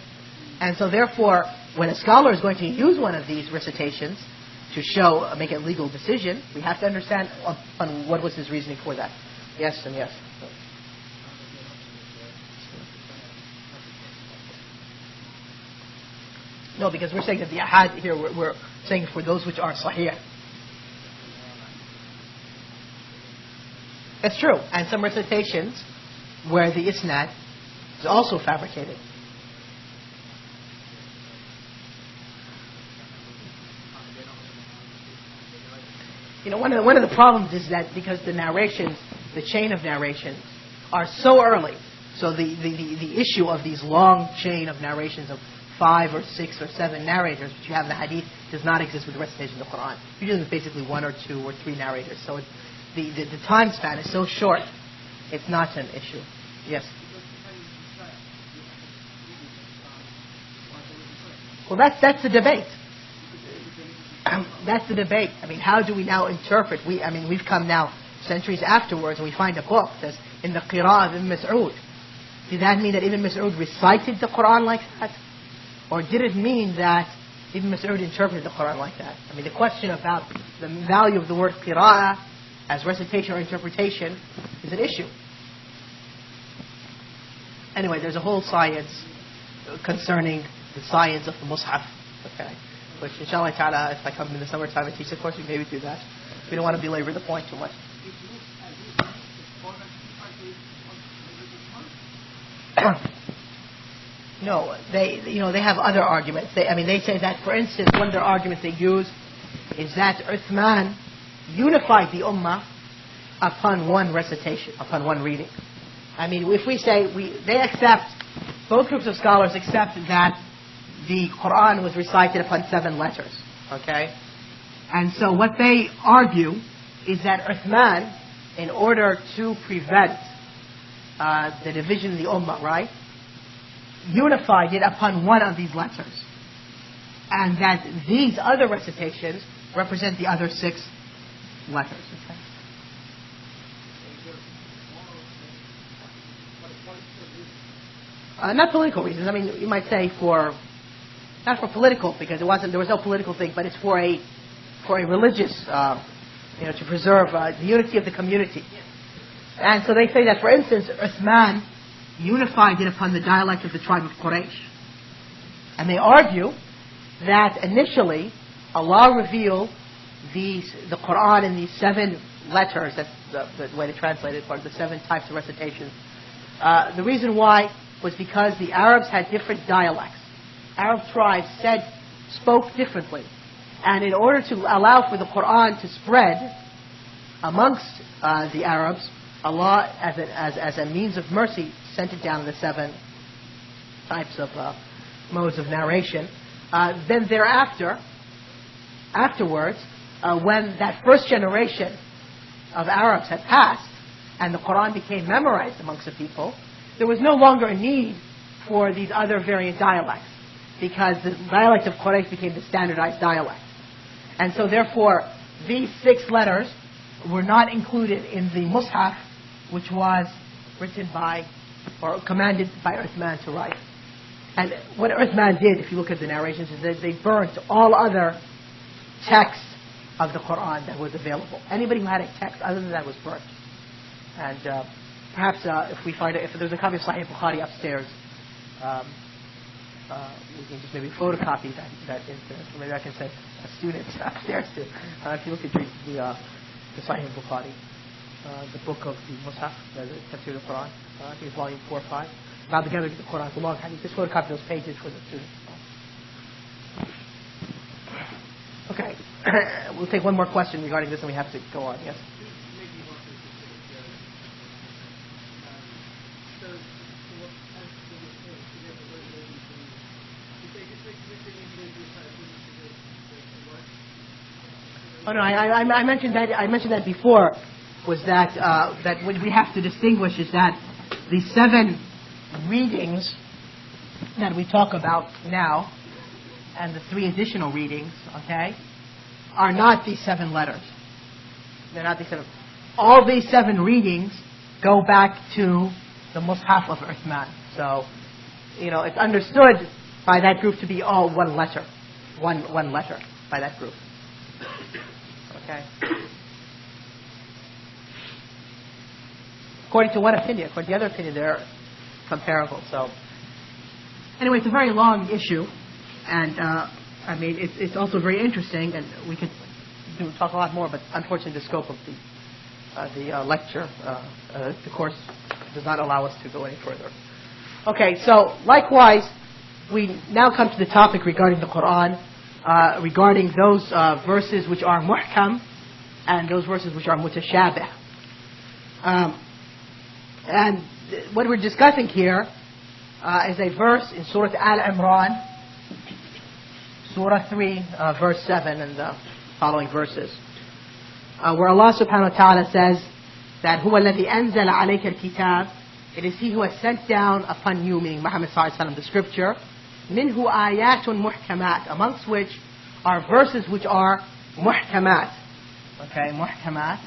And so therefore, when a scholar is going to use one of these recitations to make a legal decision, we have to understand on what was his reasoning for that. Yes and yes. No, because we're saying that the ahad here, we're saying for those which are sahih. That's true. And some recitations where the isnad is also fabricated. One of the problems is that because the narrations, the chain of narrations, are so early, so the issue of these long chain of narrations of 5 or 6 or 7 narrators, which you have in the hadith, does not exist with the recitation of the Quran. Usually it's basically 1 or 2 or 3 narrators. So the time span is so short, it's not an issue. Yes? Well, that's the debate. That's the debate. How do we now interpret? We've come now centuries afterwards, and we find a book that's in the Qira'ah of Ibn Mas'ud. Did that mean that Ibn Mas'ud recited the Quran like that? Or did it mean that Ibn Mas'ud interpreted the Quran like that? The question about the value of the word Qira'ah as recitation or interpretation is an issue. Anyway, there's a whole science concerning the science of the Mus'haf. Okay. which inshallah ta'ala, if I come in the summertime and teach the course, we maybe do that. We don't want to belabor the point too much. No, they have other arguments. They say that, for instance, one of their arguments they use is that Uthman unified the ummah upon one recitation, upon one reading. If we say, they accept, both groups of scholars accept that the Quran was recited upon 7 letters, okay? And so what they argue is that Uthman, in order to prevent the division of the ummah, right, unified it upon one of these letters. And that these other recitations represent the other 6 letters, okay? Not political reasons. You might say not for political, because there was no political thing, but it's for a religious, to preserve the unity of the community. And so they say that, for instance, Uthman unified it upon the dialect of the tribe of Quraysh. And they argue that initially Allah revealed the Quran in these 7 letters, that's the way to translate it, part of the 7 types of recitations. The reason why was because the Arabs had different dialects. Arab tribes spoke differently. And in order to allow for the Quran to spread amongst the Arabs, Allah, as a means of mercy, sent it down in the 7 types of modes of narration. Then afterwards, when that first generation of Arabs had passed and the Quran became memorized amongst the people, there was no longer a need for these other variant dialects, because the dialect of Quraysh became the standardized dialect. And so therefore, these 6 letters were not included in the Mus'haf, which was written by, or commanded by Uthman to write. And what Uthman did, if you look at the narrations, is that they burnt all other texts of the Quran that was available. Anybody who had a text other than that was burnt. And perhaps if there's a copy of Sahih Bukhari upstairs, we can just maybe photocopy that incident. Maybe I can send a student upstairs to. If you look at the Sahih Bukhari, the book of the Mus'haf, the Tafsir of the Quran, I think it's volume 4 or 5. Now together with the Quran, it's a long hadith. Just photocopy those pages for the students. Okay, we'll take one more question regarding this, and we have to go on. Yes. Oh no, I mentioned that. I mentioned that before. Was that that what we have to distinguish is that the 7 readings that we talk about now, and the 3 additional readings, okay, are not these 7 letters. They're not these 7. All these 7 readings go back to the Mus'haf of Uthman. So, it's understood by that group to be all one letter, one letter by that group. Okay. According to one opinion, according to the other opinion, they're comparable. So, anyway, it's a very long issue, and it's also very interesting, and we could talk a lot more. But unfortunately, the scope of the lecture, the course, does not allow us to go any further. Okay, so likewise, we now come to the topic regarding the Quran, regarding those verses which are muhkam and those verses which are mutashabih. And what we're discussing here is a verse in Surah Al-Imran, Surah 3, verse 7, and the following verses, where Allah subhanahu wa ta'ala says that هُوَ الَّذِي أَنزَلَ عَلَيْكَ الْكِتَابِ, it is He who has sent down upon you, meaning Muhammad sallallahu alaihi wasallam, the scripture, مِنْهُ آيَاتٌ مُحْكَمَاتٌ, amongst which are verses which are muhkamat. Okay, muhkamat.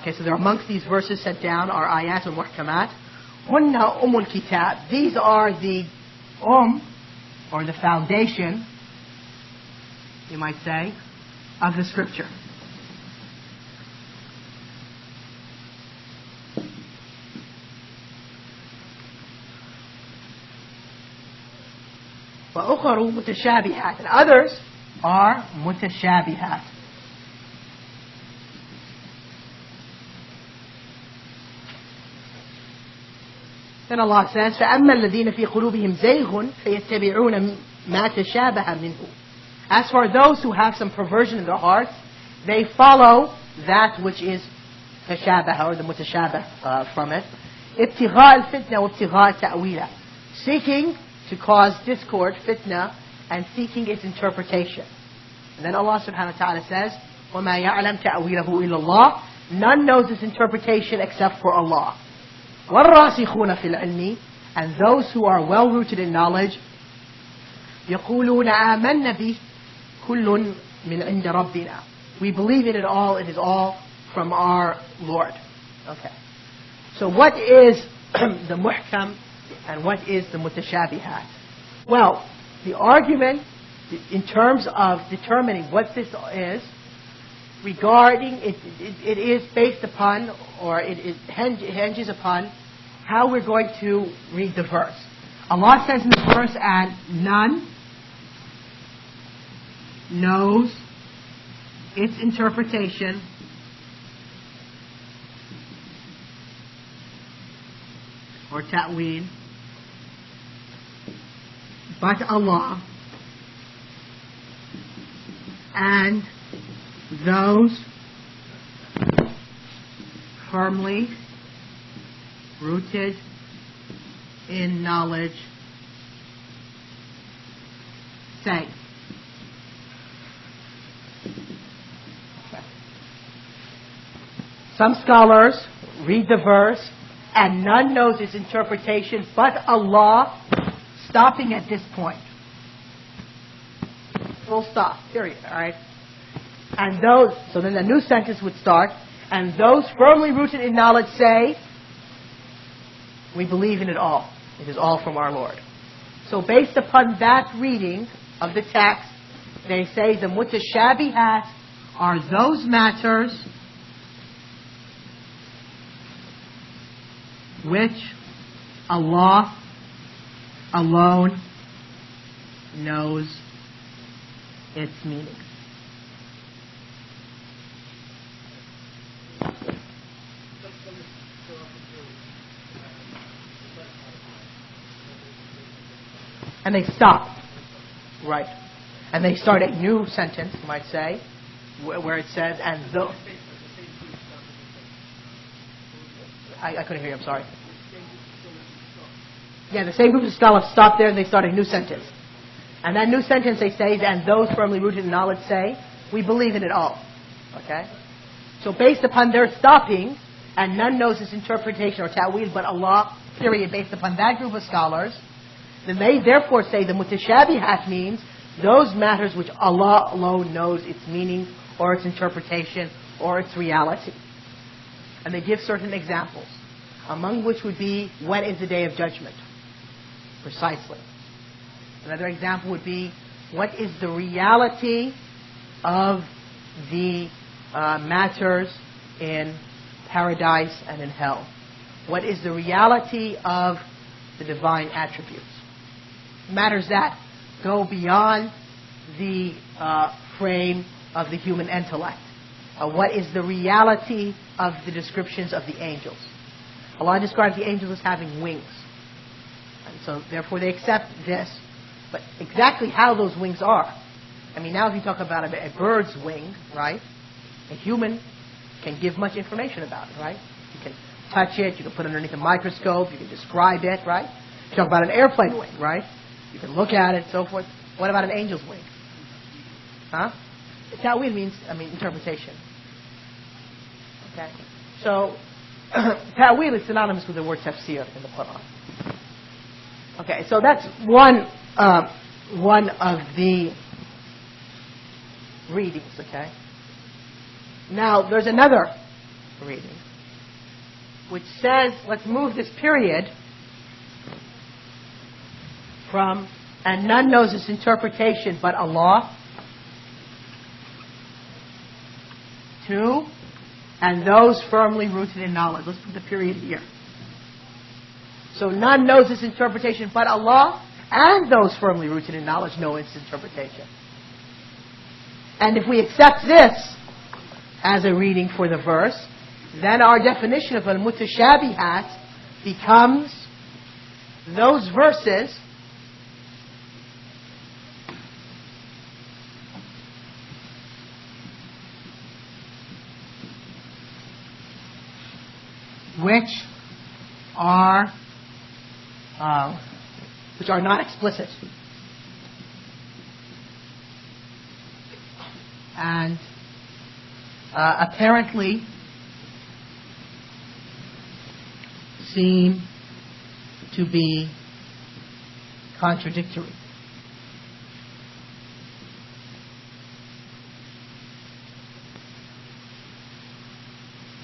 Okay, so there amongst these verses sent down are ayat al-muhkamat. Hunna umul kitab. These are the or the foundation, you might say, of the scripture. وأخر متشابهات. And others are متشابهات. Then Allah says, فَأَمَّا الَّذِينَ فِي قُلُوبِهِمْ زَيْغٌ فَيَتَّبِعُونَ مَا تَشَابَهَ مِنْهُ. As for those who have some perversion in their hearts, they follow that which is تشابه, or the mutashabah from it. ابتغاء الفتنة وابتغاء تأويله. Seeking to cause discord, fitna, and seeking its interpretation. And then Allah subhanahu wa ta'ala says, وَمَا يَعْلَمْ تَأْوِيلَهُ إِلَّا اللَّهِ. None knows its interpretation except for Allah. وَالرَّاسِخُونَ فِي الْعِلْمِ. And those who are well rooted in knowledge, يَقُولُونَ آمَنَّ بِهِ كُلٌّ مِنْ عِنْدَ رَبِّنَا. We believe in it all, it is all from our Lord. Okay. So what is the muhkam and what is the mutashabihat? Well, the argument in terms of determining what this is, regarding it is based upon, or it hinges upon how we're going to read the verse. Allah says in the verse, and none knows its interpretation or ta'weel but Allah, and those firmly rooted in knowledge say. Some scholars read the verse, and none knows its interpretation but Allah, stopping at this point. Full stop, period, alright? And those, so then the new sentence would start, and those firmly rooted in knowledge say, we believe in it all. It is all from our Lord. So based upon that reading of the text, they say the mutashabihat are those matters which Allah alone knows its meaning. And they stop. Right. And they start a new sentence, you might say, where it says, and though... I couldn't hear you, I'm sorry. Yeah, the same group of scholars stop there and they start a new sentence. And that new sentence they say, and those firmly rooted in knowledge say, we believe in it all. Okay? So based upon their stopping, and none knows its interpretation or ta'wil but Allah, period, based upon that group of scholars, then they therefore say the mutashabihat means those matters which Allah alone knows its meaning or its interpretation or its reality. And they give certain examples, among which would be, when is the day of judgment? Precisely. Another example would be, what is the reality of the matters in paradise and in hell? What is the reality of the divine attributes? Matters that go beyond the frame of the human intellect. What is the reality of the descriptions of the angels? Allah describes the angels as having wings. And so therefore they accept this. But exactly how those wings are. I mean, now if you talk about a bird's wing, right? A human can give much information about it, right? You can touch it, you can put it underneath a microscope, you can describe it, right? You talk about an airplane wing, right? You can look at it, so forth. What about an angel's wing? Huh? Ta'wil means, interpretation. Okay? So, ta'wil is synonymous with the word tafsir in the Quran. Okay, so that's one of the readings, okay? Now, there's another reading which says, let's move this period from, and none knows its interpretation but Allah, to, and those firmly rooted in knowledge. Let's put the period here. So none knows its interpretation but Allah, and those firmly rooted in knowledge know its interpretation. And if we accept this as a reading for the verse, then our definition of al-mutashabihat becomes those verses which are not explicit and apparently seem to be contradictory.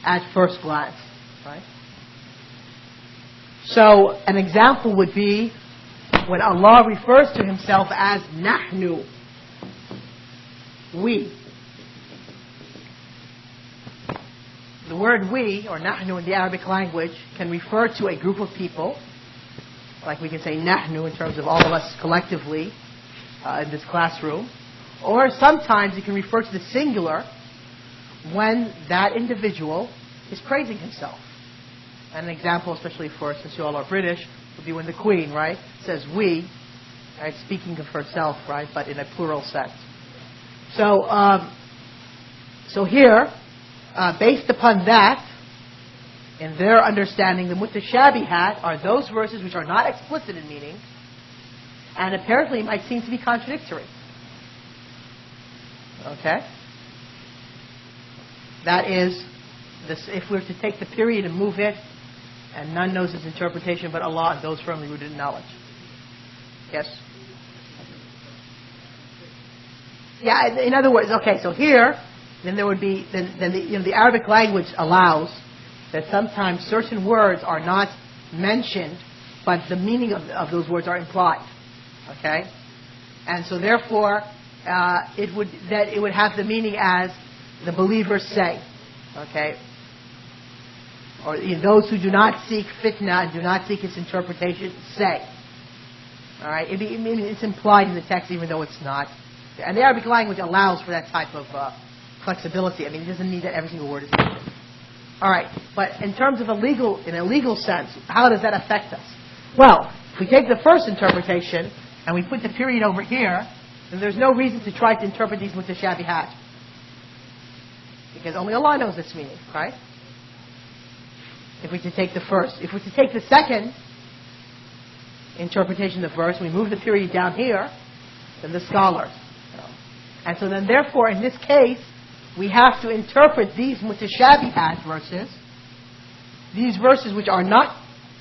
At first glance, right? So an example would be when Allah refers to Himself as Nahnu, we. The word we, or Nahnu in the Arabic language, can refer to a group of people, like we can say Nahnu in terms of all of us collectively in this classroom, or sometimes it can refer to the singular when that individual is praising himself. And an example, especially for, since you all are British, would be when the Queen, right, says we, right, speaking of herself, right, but in a plural sense. So here, based upon that, in their understanding, the mutashabihat are those verses which are not explicit in meaning, and apparently might seem to be contradictory. Okay? That is, this, if we were to take the period and move it, and none knows its interpretation but Allah and those firmly rooted in knowledge. Yes? Yeah, in other words, okay, so here, then there would be, the Arabic language allows that sometimes certain words are not mentioned, but the meaning of those words are implied. Okay? And so therefore, it would have the meaning as the believers say. Okay? Or those who do not seek fitna and do not seek its interpretation say. Alright? It's implied in the text even though it's not. And the Arabic language allows for that type of flexibility. It doesn't mean that every single word is mentioned. Alright, but in terms of in a legal sense, how does that affect us? Well, if we take the first interpretation and we put the period over here, then there's no reason to try to interpret these mutashabihat. Because only Allah knows its meaning, right? If we to take the first. If we to take the second interpretation of the verse, we move the period down here, then the scholars. And so then therefore, in this case, we have to interpret these mutashabihat verses, these verses which are not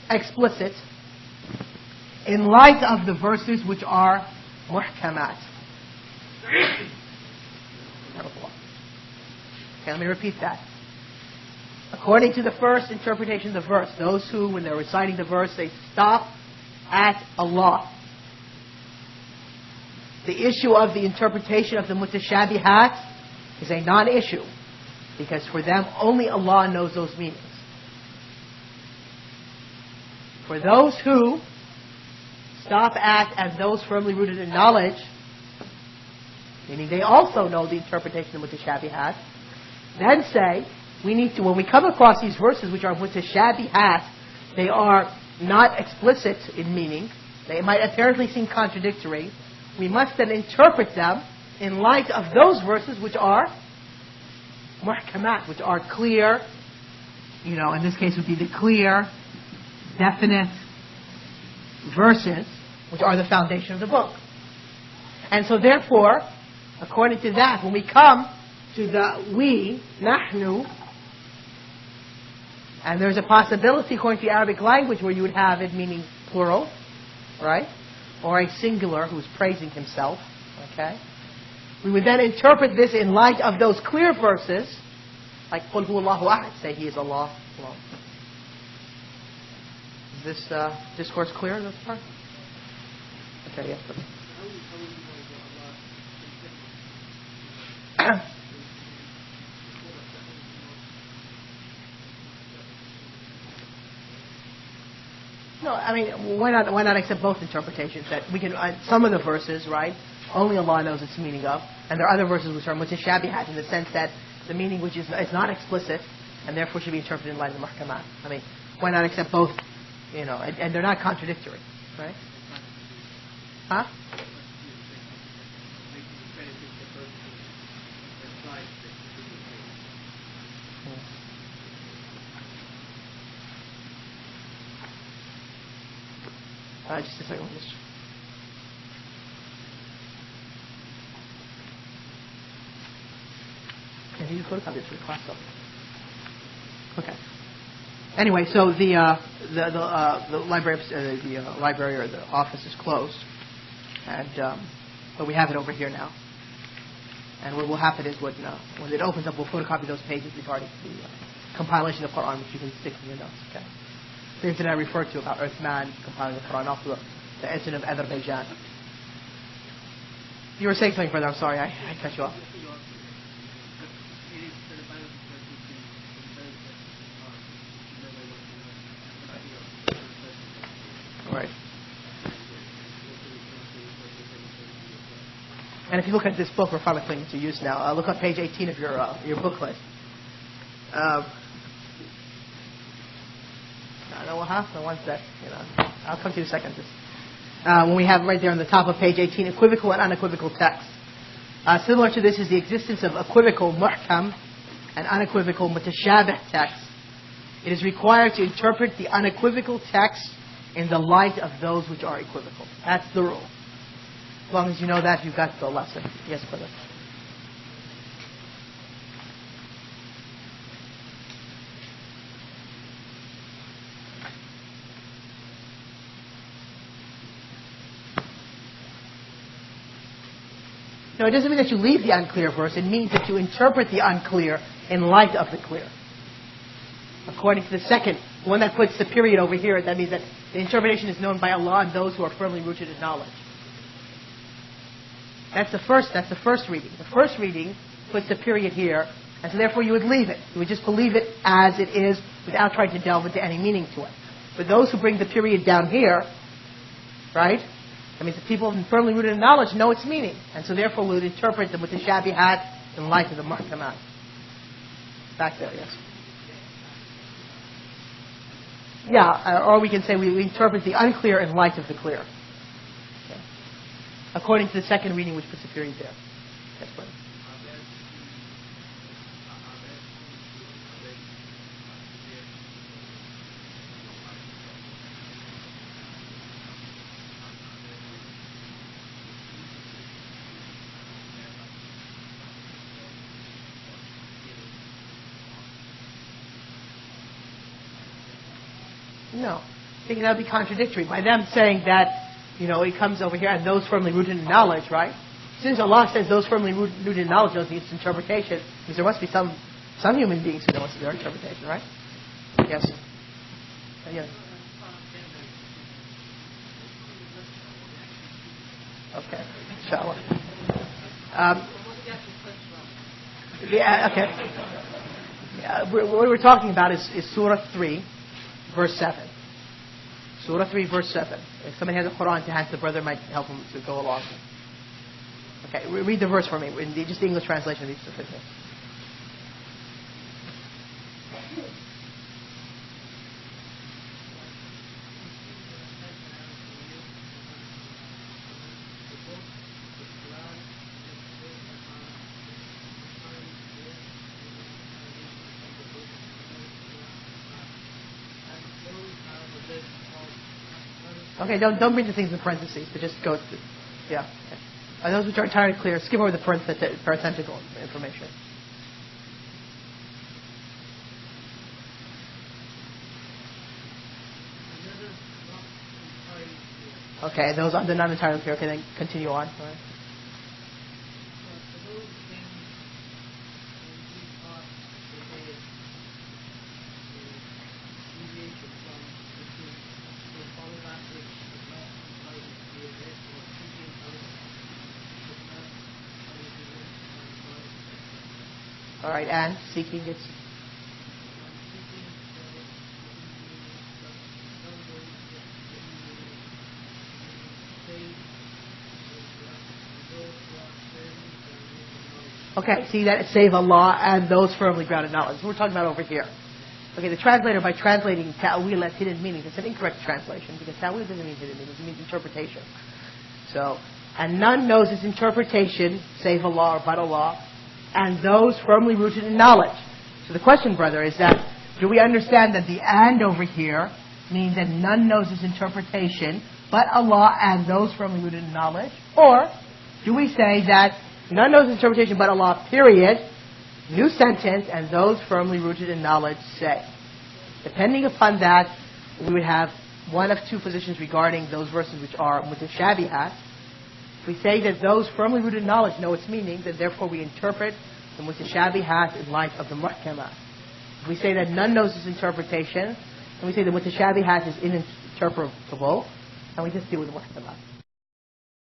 explicit, in light of the verses which are muhkamat. Okay, let me repeat that. According to the first interpretation of the verse, those who, when they're reciting the verse, they stop at Allah. The issue of the interpretation of the mutashabihat is a non-issue, because for them only Allah knows those meanings. For those who stop at and those firmly rooted in knowledge, meaning they also know the interpretation of mutashabihat, then say, we need to, when we come across these verses which are mutashabihat, they are not explicit in meaning, they might apparently seem contradictory, we must then interpret them in light of those verses which are muhkamat, which are clear, in this case would be the clear, definite verses, which are the foundation of the book. And so therefore, according to that, when we come to the we, nahnu, and there's a possibility according to the Arabic language where you would have it meaning plural, right? Or a singular who's praising himself, okay? We would then interpret this in light of those clear verses, like قُلْ هُوَ اللَّهُ أَحَدٌ, say He is Allah alone. Is this discourse clear, this part? Okay, yes, please. No, No, I mean, why not accept both interpretations? That we can, some of the verses, right, only Allah knows its meaning of, and there are other verses which are mutashabihat in the sense that the meaning which is not explicit, and therefore should be interpreted in light of the muhkamat. I mean, why not accept both, and they're not contradictory, right? Huh? Just a second. Can you photocopy it for the class though? Okay. Anyway, so the library or the office is closed, and but we have it over here now. And what will happen is when it opens up, we'll photocopy those pages regarding the compilation of the Quran, which you can stick in your notes. Okay. The incident I referred to about Uthman compiling the Quran off the incident of Azerbaijan. You were saying something, brother. I'm sorry, I cut you off. Right. And if you look at this book, we're finally putting it to use now. Look on page 18 of your booklet. No, we'll have the ones that, I'll come to you in a second. When we have right there on the top of page 18, equivocal and unequivocal text. Similar to this is the existence of equivocal muhkam and unequivocal mutashabih text. It is required to interpret the unequivocal text in the light of those which are equivocal. That's the rule. As long as you know that, you've got the lesson. Yes, brother. No, it doesn't mean that you leave the unclear verse. It means that you interpret the unclear in light of the clear. According to the second, the one that puts the period over here, that means that the interpretation is known by Allah and those who are firmly rooted in knowledge. That's the first reading. The first reading puts the period here, and so therefore you would leave it. You would just believe it as it is without trying to delve into any meaning to it. But those who bring the period down here, right? That means the people firmly rooted in knowledge know its meaning. And so therefore we would interpret the mutashabihat in light of the muhkamat. Back there, yes. Yeah, or we can say we interpret the unclear in light of the clear. Okay. According to the second reading which puts the period there. Yes, brother. No. I think that would be contradictory. By them saying that, it comes over here and those firmly rooted in knowledge, right? Since Allah says those firmly rooted in knowledge knows its interpretation, because there must be some human beings who know their interpretation, right? Yes. Yes. Okay. Inshallah. Yeah, okay. Yeah, what we're talking about is Surah 3, verse 7. Surah 3, verse 7. If somebody has a Quran to hand, the brother might help him to go along. Okay, read the verse for me. Just the English translation of these sufficient. Okay, don't read the things in parentheses, but just go through. Yeah. Okay. Those which are entirely clear, skip over the parenthetical information. Okay, those are not entirely clear. Okay, then continue on. All right. All right, and seeking its. Okay, see that? Save Allah and those firmly grounded knowledge. That's what we're talking about over here. Okay, the translator, by translating ta'wil as hidden meanings, it's an incorrect translation, because ta'wil doesn't mean hidden meanings, it means interpretation. So, and none knows its interpretation, save Allah or but Allah, and those firmly rooted in knowledge. So the question, brother, is that, do we understand that the and over here means that none knows its interpretation, but Allah and those firmly rooted in knowledge? Or do we say that none knows its interpretation but Allah, period, new sentence, and those firmly rooted in knowledge say? Depending upon that, we would have one of two positions regarding those verses which are mutashabihat. If we say that those firmly rooted in knowledge know its meaning, then therefore we interpret the mutashabihat in light of the muhkamat. If we say that none knows its interpretation, then we say the mutashabihat is ininterpretable, and we just deal with the muhkamat.